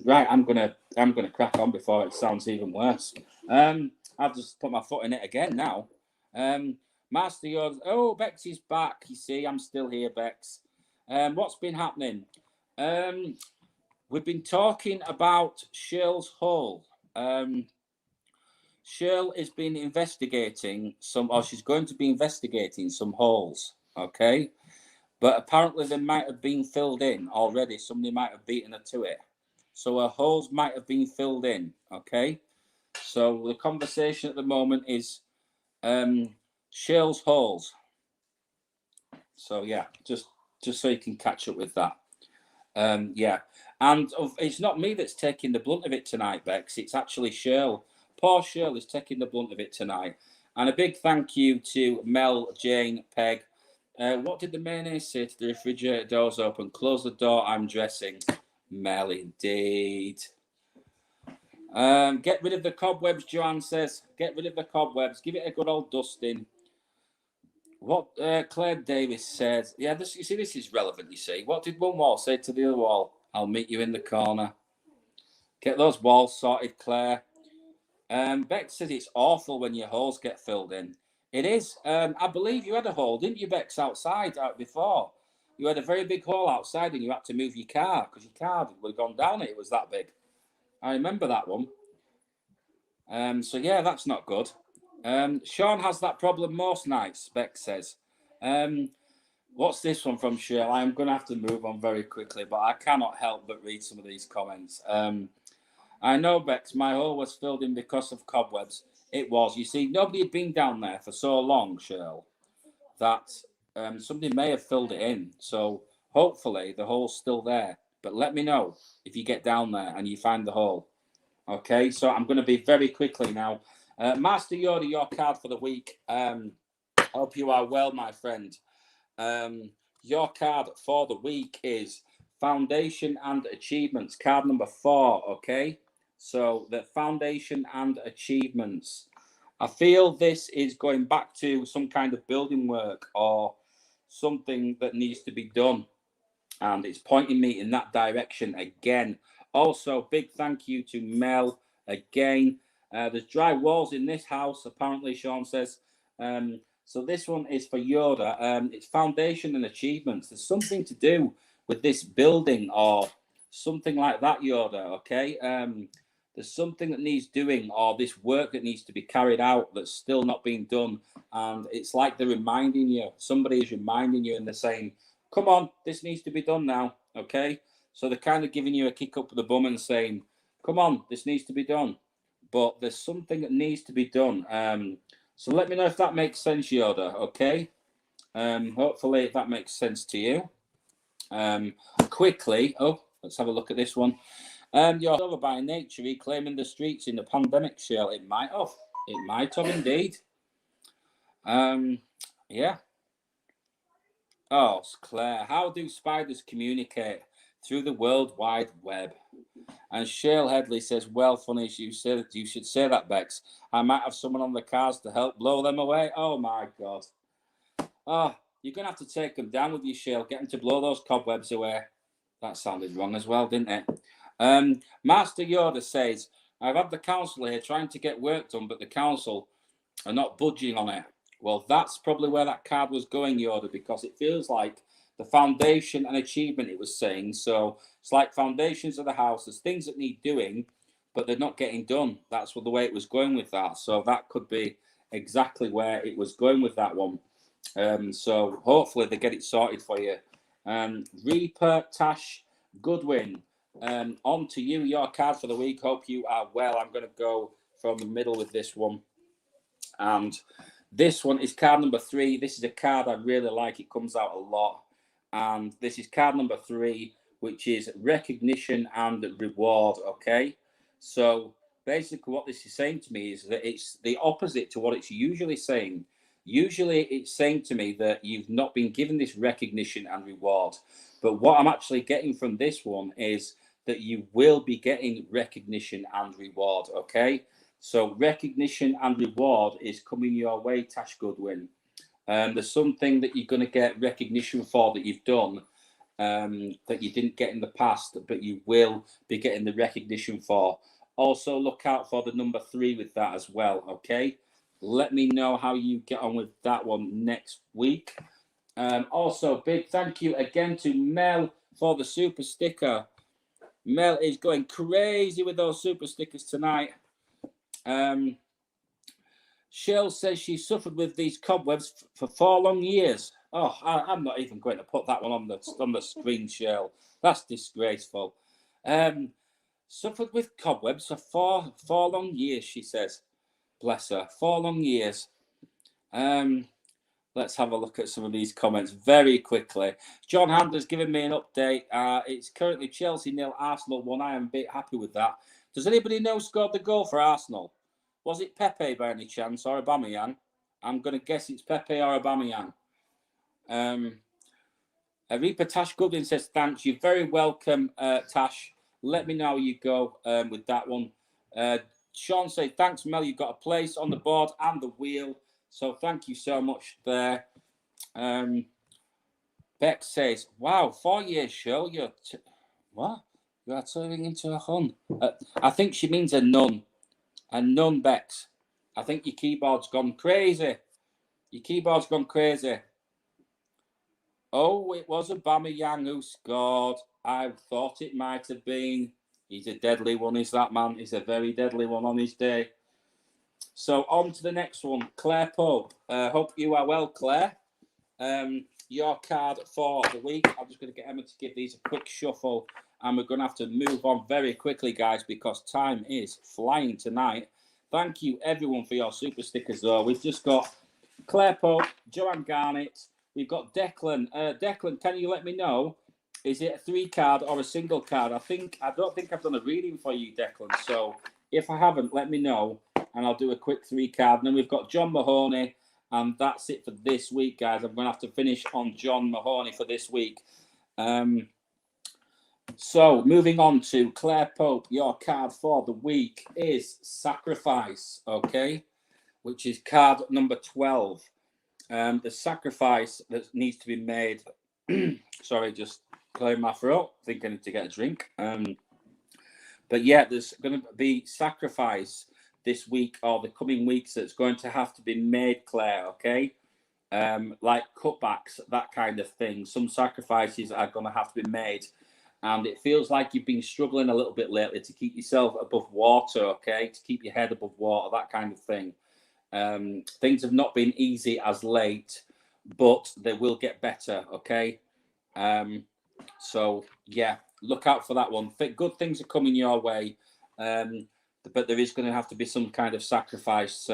Right, I'm gonna crack on before it sounds even worse. I've just put my foot in it again now. Master Yoda. Oh, Bex is back. You see, I'm still here, Bex. What's been happening? We've been talking about Shirl's Hole. Shirl has been investigating she's going to be investigating some holes, okay? But apparently they might have been filled in already. Somebody might have beaten her to it. So her holes might have been filled in, okay? So the conversation at the moment is Shirl's holes. So yeah, just so you can catch up with that. Yeah, and it's not me that's taking the blunt of it tonight, Bex. It's actually Shirl. Poor Shirl is taking the blunt of it tonight. And a big thank you to Mel, Jane, Peg. What did the mayonnaise say to the refrigerator doors open? Close the door, I'm dressing. Mel, indeed. Get rid of the cobwebs, Joanne says. Get rid of the cobwebs. Give it a good old dusting. What Claire Davis says. Yeah, you see, this is relevant, you see. What did one wall say to the other wall? I'll meet you in the corner. Get those walls sorted, Claire. Bex says it's awful when your holes get filled in. It is. I believe you had a hole, didn't you, Bex, outside before? You had a very big hole outside and you had to move your car because your car would have gone down it. It was that big. I remember that one. So yeah, that's not good. Sean has that problem most nights, Beck says. What's this one from Shirley? I'm going to have to move on very quickly, but I cannot help but read some of these comments. I know, Bex, my hole was filled in because of cobwebs. It was. You see, nobody had been down there for so long, Shirley, that somebody may have filled it in. So hopefully the hole's still there. But let me know if you get down there and you find the hole. Okay, so I'm going to be very quickly now. Master Yoda, your card for the week. Hope you are well, my friend. Your card for the week is Foundation and Achievements, card number 4. Okay, so the Foundation and Achievements. I feel this is going back to some kind of building work or something that needs to be done, and it's pointing me in that direction again. Also, big thank you to Mel again. There's dry walls in this house, apparently, Sean says. So this one is for Yoda. It's Foundation and Achievements. There's something to do with this building or something like that, Yoda, okay? There's something that needs doing or this work that needs to be carried out that's still not being done. And it's like they're reminding you, somebody is reminding you and they're saying, come on, this needs to be done now, okay? So they're kind of giving you a kick up the bum and saying, come on, this needs to be done. But there's something that needs to be done. So let me know if that makes sense, Yoda, okay? Hopefully that makes sense to you. Quickly, let's have a look at this one. You're over by nature, reclaiming the streets in the pandemic, Shell. It might have indeed. Yeah. Oh, Claire, how do spiders communicate? Through the World Wide Web. And Shale Headley says, well, funny, you should say that, Bex. I might have someone on the cars to help blow them away. Oh, my God. Oh, you're going to have to take them down with you, Shale. Get them to blow those cobwebs away. That sounded wrong as well, didn't it? Master Yoda says, I've had the council here trying to get work done, but the council are not budging on it. Well, that's probably where that card was going, Yoda, because it feels like the foundation and achievement it was saying. So it's like foundations of the house. There's things that need doing, but they're not getting done. That's what the way it was going with that. So that could be exactly where it was going with that one. So hopefully they get it sorted for you. Reaper Tash Goodwin. On to you, your card for the week. Hope you are well. I'm going to go from the middle with this one. And this one is card number 3. This is a card I really like. It comes out a lot. And this is card number 3, which is recognition and reward. Okay. So basically what this is saying to me is that it's the opposite to what it's usually saying. Usually it's saying to me that you've not been given this recognition and reward. But what I'm actually getting from this one is that you will be getting recognition and reward. Okay. So recognition and reward is coming your way, Tash Goodwin. There's something that you're going to get recognition for that you've done that you didn't get in the past, but you will be getting the recognition for. Also, look out for the number 3 with that as well, okay? Let me know how you get on with that one next week. Also, big thank you again to Mel for the super sticker. Mel is going crazy with those super stickers tonight. Cheryl says she suffered with these cobwebs for 4 long years. Oh, I'm not even going to put that one on the screen, Cheryl. That's disgraceful. Suffered with cobwebs for four long years, she says. Bless her. 4 long years. Let's have a look at some of these comments very quickly. John Handler's given me an update. It's currently Chelsea 0, Arsenal 1. I am a bit happy with that. Does anybody know who scored the goal for Arsenal? Was it Pepe by any chance or Aubameyang? I'm going to guess it's Pepe or Aubameyang. Reaper Tash Goodwin says, thanks. You're very welcome, Tash. Let me know how you go with that one. Sean says, thanks, Mel. You've got a place on the board and the wheel. So thank you so much there. Beck says, wow, 4 years show. What? You are turning into a hun. I think she means a nun. A nun, Bex. I think your keyboard's gone crazy. Your keyboard's gone crazy. Oh, it was Aubameyang who scored. I thought it might have been. He's a deadly one, is that man? He's a very deadly one on his day. So on to the next one, Claire Pope. Hope you are well, Claire. Your card for the week. I'm just going to get Emma to give these a quick shuffle, and we're going to have to move on very quickly, guys, because time is flying tonight. Thank you, everyone, for your super stickers, though. We've just got Claire Pope, Joanne Garnett. We've got Declan. Declan, can you let me know? Is it a 3-card or a single card? I don't think I've done a reading for you, Declan. So if I haven't, let me know, and I'll do a quick 3-card. And then we've got John Mahoney, and that's it for this week, guys. I'm going to have to finish on John Mahoney for this week. So moving on to Claire Pope, your card for the week is Sacrifice, okay, which is card number 12. The sacrifice that needs to be made. Sorry, just clearing my throat. I think I need to get a drink. But yeah, there's going to be sacrifice this week or the coming weeks that's going to have to be made, Claire, okay? Like cutbacks, that kind of thing. Some sacrifices are going to have to be made. And it feels like you've been struggling a little bit lately to keep yourself above water, okay? To keep your head above water, that kind of thing. Things have not been easy as late, but they will get better, okay? So, yeah, look out for that one. Good things are coming your way, but there is going to have to be some kind of sacrifice,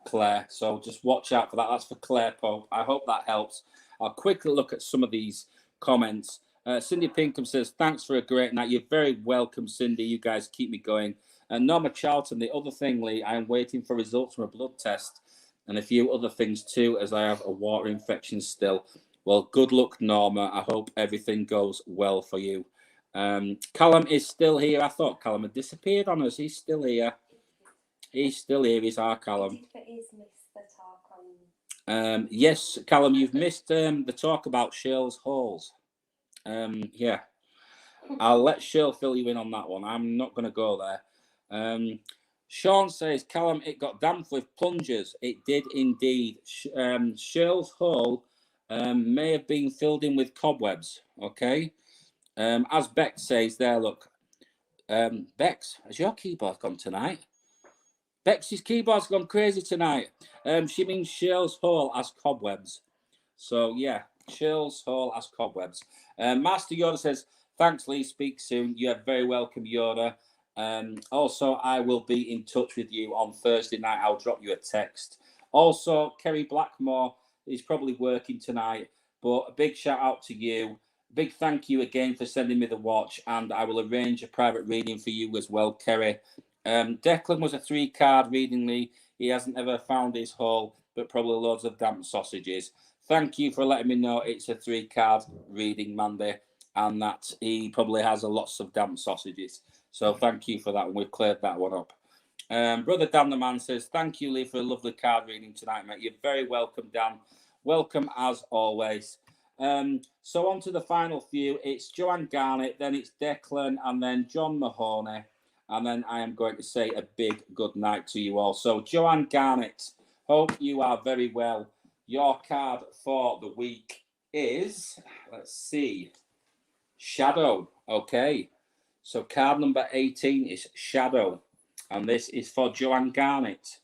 Claire. So just watch out for that. That's for Claire Pope. I hope that helps. I'll quickly look at some of these comments. Cindy Pinkham says, thanks for a great night. You're very welcome, Cindy. You guys keep me going. And Norma Charlton, the other thing, Lee, I am waiting for results from a blood test and a few other things too, as I have a water infection still. Well, good luck, Norma. I hope everything goes well for you. Callum is still here. I thought Callum had disappeared on us. He's still here. He's still here. He's our Callum. Yes, Callum, you've missed the talk about Shirl's holes. Yeah. I'll let Shirl fill you in on that one. I'm not going to go there. Sean says, Callum, it got damp with plungers. It did indeed. Shirl's hole may have been filled in with cobwebs. Okay. As Bex says there, look. Bex, has your keyboard gone tonight? Bex's keyboard's gone crazy tonight. She means Shirl's hole has cobwebs. So, yeah, Shirl's hole has cobwebs. Master Yoda says, thanks, Lee. Speak soon. You're very welcome, Yoda. Also, I will be in touch with you on Thursday night. I'll drop you a text. Also, Kerry Blackmore is probably working tonight, but a big shout out to you. Big thank you again for sending me the watch, and I will arrange a private reading for you as well, Kerry. Declan was a 3-card reading, Lee. He hasn't ever found his hole, but probably loads of damp sausages. Thank you for letting me know it's a 3-card reading, Mandy, and that he probably has lots of damp sausages. So thank you for that one. We've cleared that one up. Brother Dan the Man says, thank you, Lee, for a lovely card reading tonight, mate. You're very welcome, Dan. Welcome as always. So on to the final few. It's Joanne Garnett, then it's Declan, and then John Mahoney. And then I am going to say a big good night to you all. So Joanne Garnett, hope you are very well. Your card for the week is, let's see, Shadow. Okay. So card number 18 is Shadow. And this is for Joanne Garnett.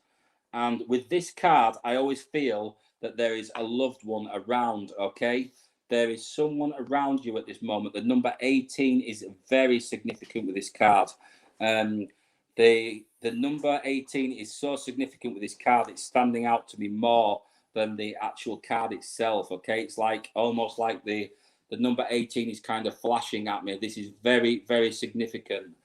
And with this card, I always feel that there is a loved one around, okay? There is someone around you at this moment. The number 18 is very significant with this card. The number 18 is so significant with this card, it's standing out to me more than the actual card itself, okay? It's like almost like the number 18 is kind of flashing at me. This is very, very significant.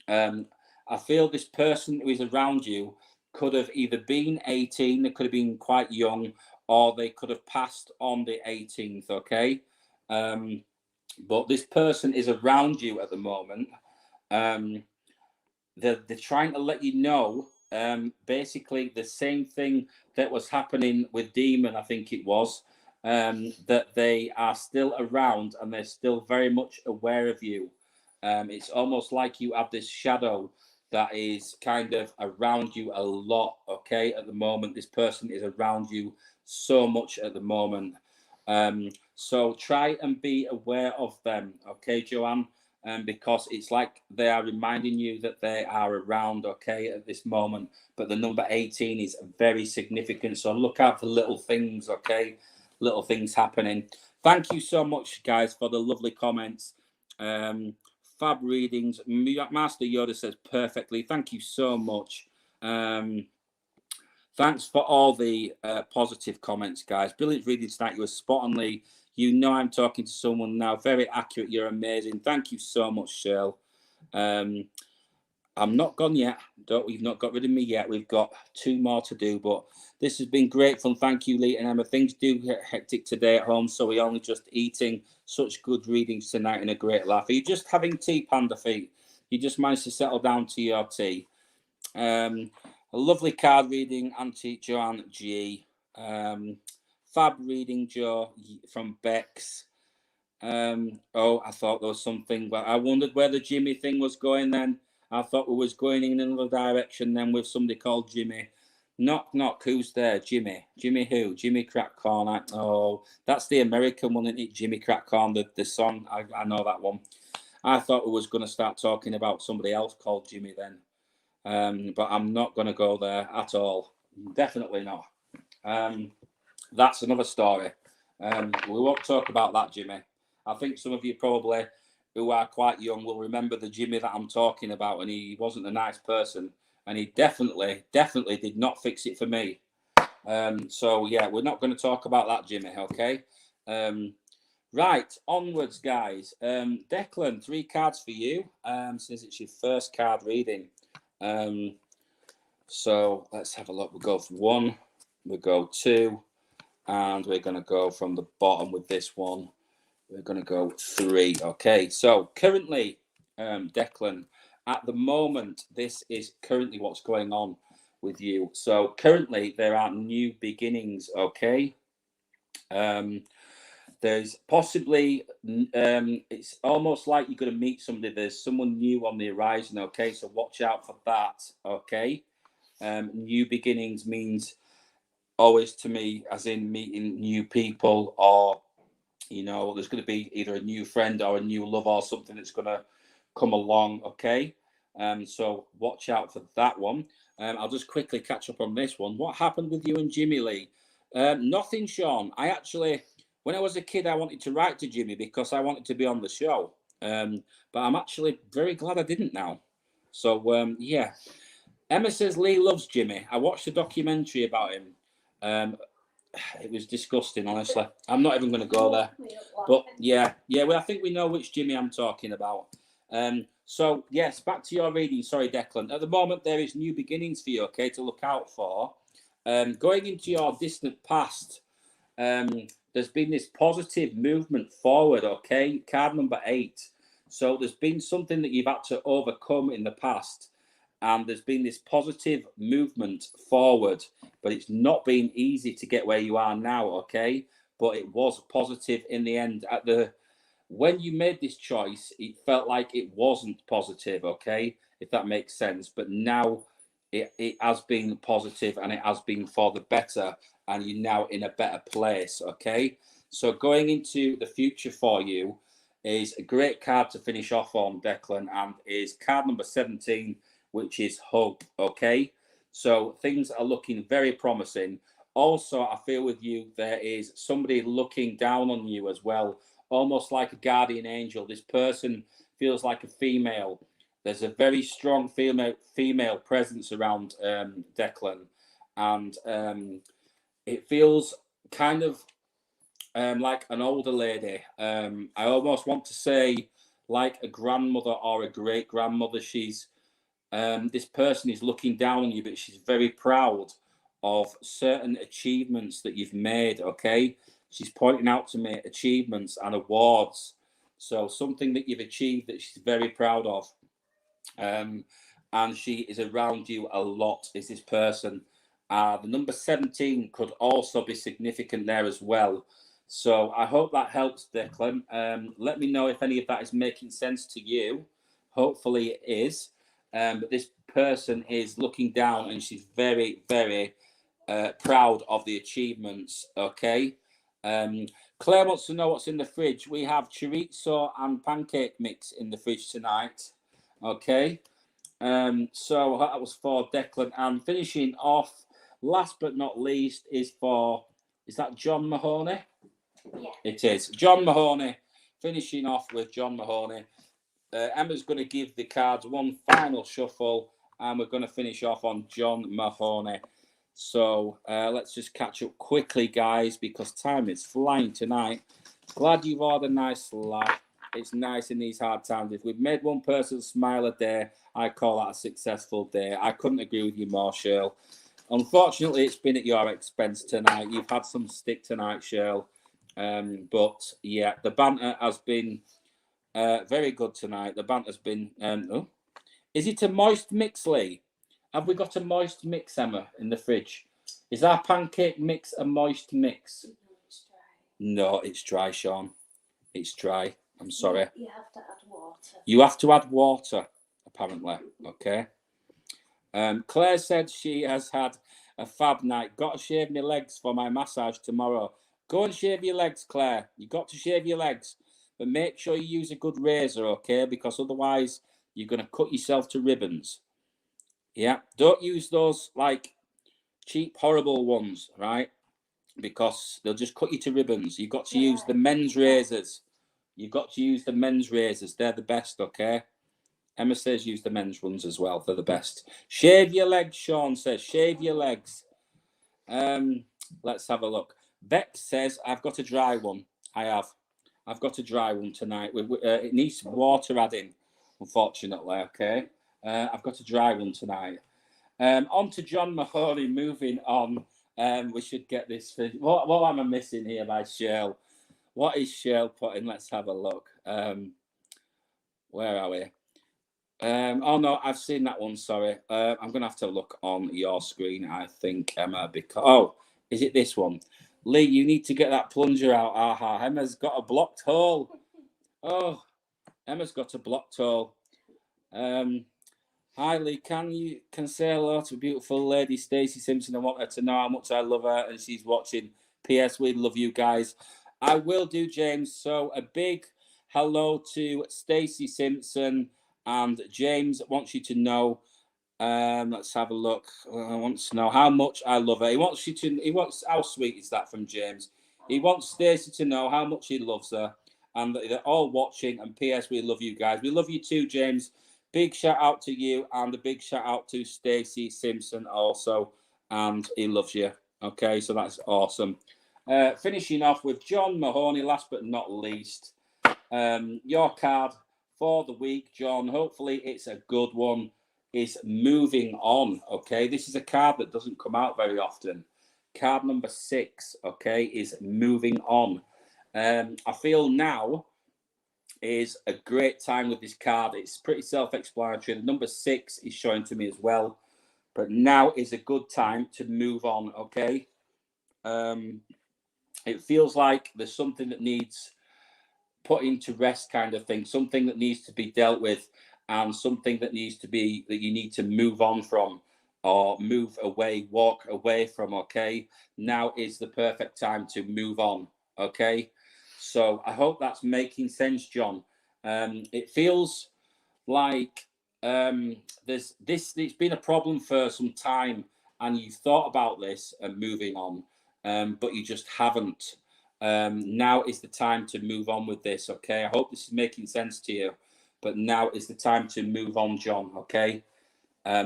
I feel this person who is around you could have either been 18, they could have been quite young, or they could have passed on the 18th, okay? But this person is around you at the moment. They're trying to let you know basically the same thing that was happening with Demon, I think it was, that they are still around and they're still very much aware of you. It's almost like you have this shadow that is kind of around you a lot, okay? At the moment, this person is around you so much at the moment. So try and be aware of them, okay, Joanne? because it's like they are reminding you that they are around, okay, at this moment. But the number 18 is very significant. So look out for little things, okay? Little things happening. Thank you so much, guys, for the lovely comments. Fab readings. Master Yoda says perfectly. Thank you so much. Thanks for all the positive comments, guys. Brilliant reading tonight. You were spot on, Lee. You know I'm talking to someone now. Very accurate. You're amazing. Thank you so much, Shirl. I'm not gone yet. We've not got rid of me yet. We've got 2 more to do, but this has been great fun. Thank you, Lee and Emma. Things do get hectic today at home, so we're only just eating such good readings tonight and a great laugh. Are you just having tea, Panda Feet? You just managed to settle down to your tea. A lovely card reading, Auntie Joanne G. Fab reading, Joe, from Bex. Oh, I thought there was something, but I wondered where the Jimmy thing was going then. I thought we was going in another direction then with somebody called Jimmy. Knock, knock, who's there? Jimmy. Jimmy who? Jimmy Crackcorn. Oh, that's the American one, isn't it? Jimmy Crackcorn, the song. I know that one. I thought we was going to start talking about somebody else called Jimmy then. But I'm not going to go there at all. Definitely not. That's another story. We won't talk about that, Jimmy. I think some of you probably who are quite young will remember the Jimmy that I'm talking about, and he wasn't a nice person, and he definitely did not fix it for me. So yeah, we're not going to talk about that, Jimmy. Okay. Right, onwards, guys. Declan, 3 cards for you. Since it's your first card reading. So let's have a look. We'll go for 1. We'll go 2. And we're going to go from the bottom with this one. We're going to go 3. Okay, so currently, Declan, at the moment, this is currently what's going on with you. So currently, there are new beginnings, okay? There's possibly, it's almost like you're going to meet somebody. There's someone new on the horizon, okay? So watch out for that, okay? New beginnings means always to me as in meeting new people, or there's going to be either a new friend or a new love or something that's going to come along, okay? So watch out for that one. I'll just quickly catch up on this one. What happened with you and Jimmy Lee? Nothing, Sean. I actually, when I was a kid, I wanted to write to Jimmy because I wanted to be on the show, but I'm actually very glad I didn't now. So yeah. Emma says Lee loves Jimmy. I watched a documentary about him. It was disgusting, honestly. I'm not even going to go there. But yeah. Well, I think we know which Jimmy I'm talking about. So yes, back to your reading. Sorry, Declan. At the moment, there is new beginnings for you, okay, to look out for. Going into your distant past, there's been this positive movement forward, okay? Card number 8. So there's been something that you've had to overcome in the past, and there's been this positive movement forward, but it's not been easy to get where you are now, okay? But it was positive in the end. When you made this choice, it felt like it wasn't positive, okay? If that makes sense. But now it has been positive, and it has been for the better, and you're now in a better place, okay? So going into the future for you is a great card to finish off on, Declan, and is card number 17, which is hope, okay? So things are looking very promising. Also, I feel with you, there is somebody looking down on you as well, almost like a guardian angel. This person feels like a female. There's a very strong female presence around Declan, and it feels kind of like an older lady. I almost want to say like a grandmother or a great grandmother. This person is looking down on you, but she's very proud of certain achievements that you've made, okay? She's pointing out to me achievements and awards. So something that you've achieved that she's very proud of. And she is around you a lot, is this person. The number 17 could also be significant there as well. So I hope that helps, Declan. Let me know if any of that is making sense to you. Hopefully it is. But this person is looking down, and she's very, very proud of the achievements, okay? Claire wants to know what's in the fridge. We have chorizo and pancake mix in the fridge tonight. Okay. So that was for Declan. And finishing off, last but not least, is that John Mahoney? Yeah. It is. John Mahoney. Finishing off with John Mahoney. Emma's going to give the cards one final shuffle, and we're going to finish off on John Mahoney. So let's just catch up quickly, guys, because time is flying tonight. Glad you've all had a nice laugh. It's nice in these hard times. If we've made one person smile a day, I call that a successful day. I couldn't agree with you more, Shirl. Unfortunately, it's been at your expense tonight. You've had some stick tonight, Shirl. But yeah, the banter has been very good tonight. The banter's been. Is it a moist mix, Lee? Have we got a moist mix, Emma, in the fridge? Is our pancake mix a moist mix? No, it's dry. No, it's dry, Sean. It's dry. I'm sorry. You have to add water. You have to add water, apparently. Okay. Claire said she has had a fab night. Got to shave my legs for my massage tomorrow. Go and shave your legs, Claire. You got to shave your legs. But make sure you use a good razor, okay? Because otherwise you're going to cut yourself to ribbons. Yeah, don't use those like cheap, horrible ones, right? Because they'll just cut you to ribbons. You've got to use the men's razors. You've got to use the men's razors. They're the best, okay? Emma says use the men's ones as well. They're the best. Shave your legs, Sean says. Shave your legs. Let's have a look. Beck says, I've got a dry one. I have. I've got a dry one tonight. It needs water adding, unfortunately, okay? I've got a dry one tonight. On to John Mahoney, moving on. We should get this finished. What am I missing here by Shirl? What is Shirl putting? Let's have a look. Where are we? Oh, no, I've seen that one, sorry. I'm going to have to look on your screen, I think, Emma, because... Oh, is it this one? Lee, you need to get that plunger out. Aha, Emma's got a blocked hole. Oh, Emma's got a blocked hole. Hi, Lee, can say hello to beautiful lady Stacey Simpson. I want her to know how much I love her and she's watching. P.S. We love you guys. I will do, James. So a big hello to Stacey Simpson, and James wants you to know. Let's have a look. I want to know how much I love her. He wants how sweet is that from James? He wants Stacey to know how much he loves her, and that they're all watching. And P.S. We love you guys. We love you too, James. Big shout out to you, and a big shout out to Stacey Simpson also, and he loves you. Okay, so that's awesome. Finishing off with John Mahoney, last but not least. Your card for the week, John. Hopefully it's a good one. Is moving on. Okay, this is a card that doesn't come out very often. Card number 6. Okay, is moving on. I feel now is a great time with this card. It's pretty self-explanatory. The number 6 is showing to me as well, but now is a good time to move on. Okay, it feels like there's something that needs putting to rest, kind of thing, something that needs to be dealt with, and something that needs to be that you need to move on from, or move away, walk away from. Okay, now is the perfect time to move on. Okay, so I hope that's making sense, John. It feels like there's this. It's been a problem for some time, and you've thought about this and moving on, but you just haven't. Now is the time to move on with this. Okay, I hope this is making sense to you. But now is the time to move on, John. Okay.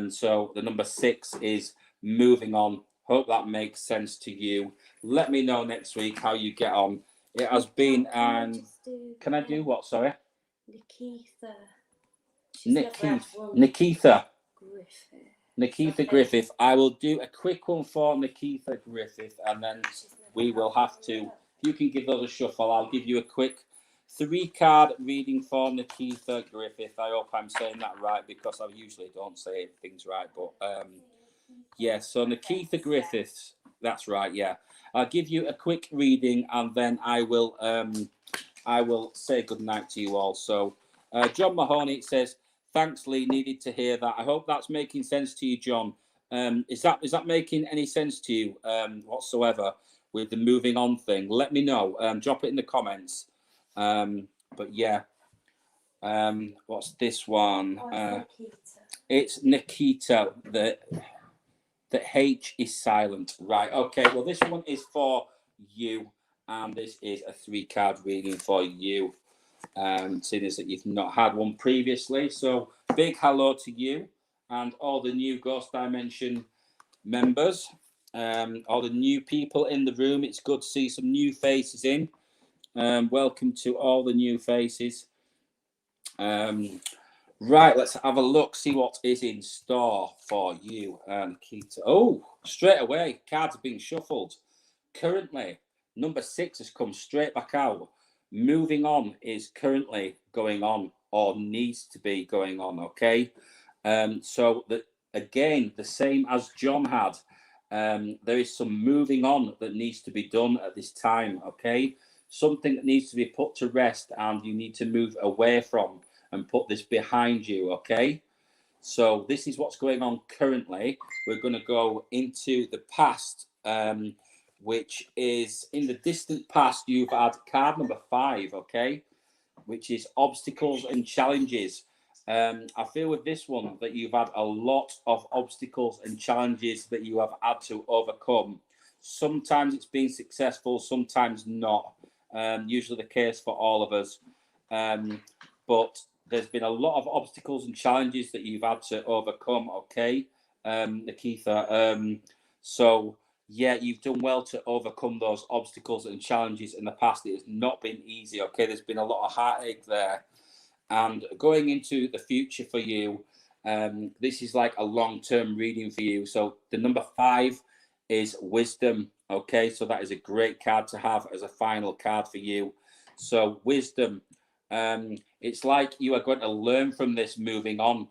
So the number 6 is moving on. Hope that makes sense to you. Let me know next week how you get on. It has been, and can I do what? Sorry. Nikitha Griffith. I will do a quick one for Nikitha Griffith, and then we will have to. If you can give those a shuffle, I'll give you a quick 3-card reading for Nikitha Griffith. I hope I'm saying that right, because I usually don't say things right. But yeah, so Nikitha Griffith, that's right. Yeah, I'll give you a quick reading, and then I will say good night to you all. So John Mahoney says, "Thanks, Lee. Needed to hear that. I hope that's making sense to you, John. Is that making any sense to you whatsoever? with the moving on thing, let me know. Drop it in the comments. But yeah, what's this one? It's Nikita. The H is silent. Right. Okay. Well, this one is for you, and this is a 3-card reading for you. Seeing as that you've not had one previously, so big hello to you and all the new Ghost Dimension members, all the new people in the room. It's good to see some new faces in. Welcome to all the new faces. Right, let's have a look, see what is in store for you, Keita. Oh, straight away, cards are being shuffled. Currently, number 6 has come straight back out. Moving on is currently going on or needs to be going on, okay? So, again, the same as John had, there is some moving on that needs to be done at this time, okay? Something that needs to be put to rest and you need to move away from and put this behind you, okay? So this is what's going on currently. We're going to go into the past, which is in the distant past. You've had card number 5, okay, which is obstacles and challenges. I feel with this one that you've had a lot of obstacles and challenges that you have had to overcome. Sometimes it's been successful, sometimes not. Usually the case for all of us. But there's been a lot of obstacles and challenges that you've had to overcome, okay, Nikita? So, yeah, you've done well to overcome those obstacles and challenges in the past. It has not been easy, okay? There's been a lot of heartache there. And going into the future for you, this is like a long-term reading for you. So the number 5 is wisdom, okay? So that is a great card to have as a final card for you. So wisdom. It's like you are going to learn from this moving on.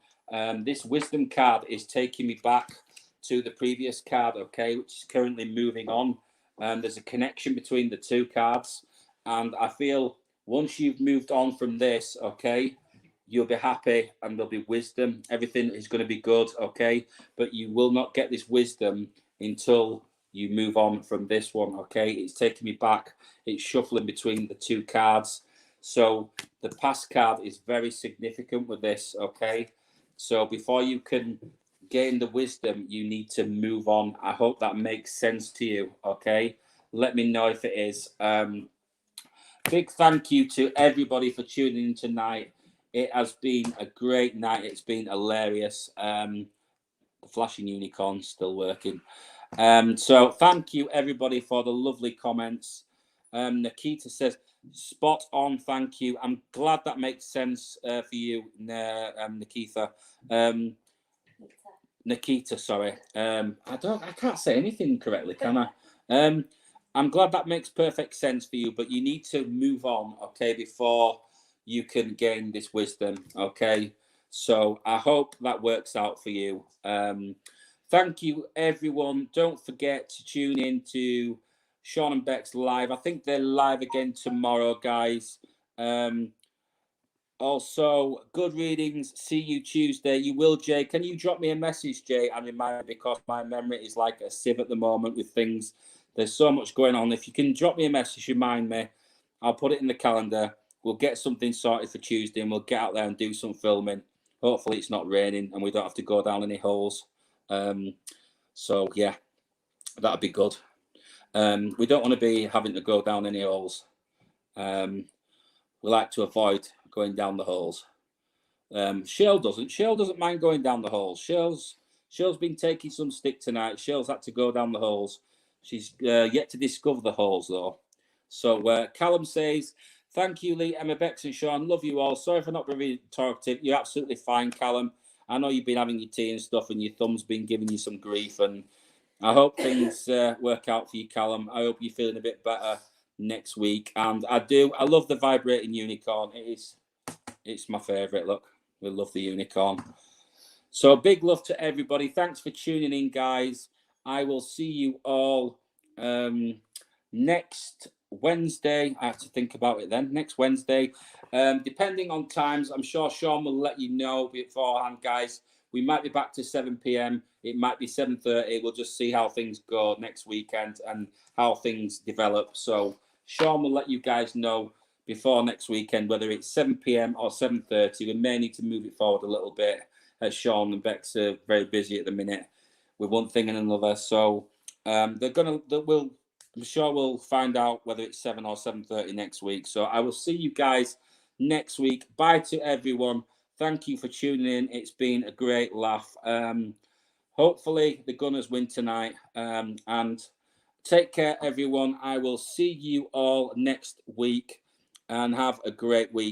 This wisdom card is taking me back to the previous card, okay, which is currently moving on. There's a connection between the 2 cards, and I feel once you've moved on from this, okay, you'll be happy and there'll be wisdom. Everything is going to be good, okay, but you will not get this wisdom until you move on from this one, okay? It's taking me back. It's shuffling between the 2 cards. So the past card is very significant with this, okay? So before you can gain the wisdom, you need to move on. I hope that makes sense to you, okay? Let me know if it is. Big thank you to everybody for tuning in tonight. It has been a great night. It's been hilarious. The flashing unicorn still working. So thank you everybody for the lovely comments. Nikita says, spot on, thank you. I'm glad that makes sense for you, Nikita. Nikita, sorry. I can't say anything correctly, can I? I'm glad that makes perfect sense for you, but you need to move on, okay, before you can gain this wisdom, okay? So I hope that works out for you. Thank you, everyone. Don't forget to tune in to Sean and Beck's live. I think they're live again tomorrow, guys. Also, good readings. See you Tuesday. You will, Jay. Can you drop me a message, Jay, and remind me, because my memory is like a sieve at the moment with things. There's so much going on. If you can drop me a message, remind me. I'll put it in the calendar. We'll get something sorted for Tuesday, and we'll get out there and do some filming. Hopefully, it's not raining, and we don't have to go down any holes. So, yeah, that'd be good. We don't want to be having to go down any holes. We like to avoid going down the holes. Shell doesn't mind going down the holes. Shell's been taking some stick tonight. Shell's had to go down the holes. She's yet to discover the holes though. So Callum says, thank you, Lee, Emma, Bex and Sean. Love you all. Sorry for not being really talkative. You're absolutely fine, Callum. I know you've been having your tea and stuff and your thumb's been giving you some grief, and I hope things work out for you, Callum. I hope you're feeling a bit better next week. And I love the vibrating unicorn. It's my favourite. Look, we love the unicorn. So big love to everybody. Thanks for tuning in, guys. I will see you all next Wednesday. I have to think about it then. Next Wednesday. Depending on times, I'm sure Sean will let you know beforehand, guys. We might be back to 7 p.m. It might be 7:30. We'll just see how things go next weekend and how things develop. So Sean will let you guys know before next weekend whether it's 7 p.m. or 7:30. We may need to move it forward a little bit, as Sean and Bex are very busy at the minute with one thing and another. So I'm sure we'll find out whether it's 7 or 7:30 next week. So I will see you guys next week. Bye to everyone. Thank you for tuning in. It's been a great laugh. Hopefully the Gunners win tonight. And take care, everyone. I will see you all next week and have a great week.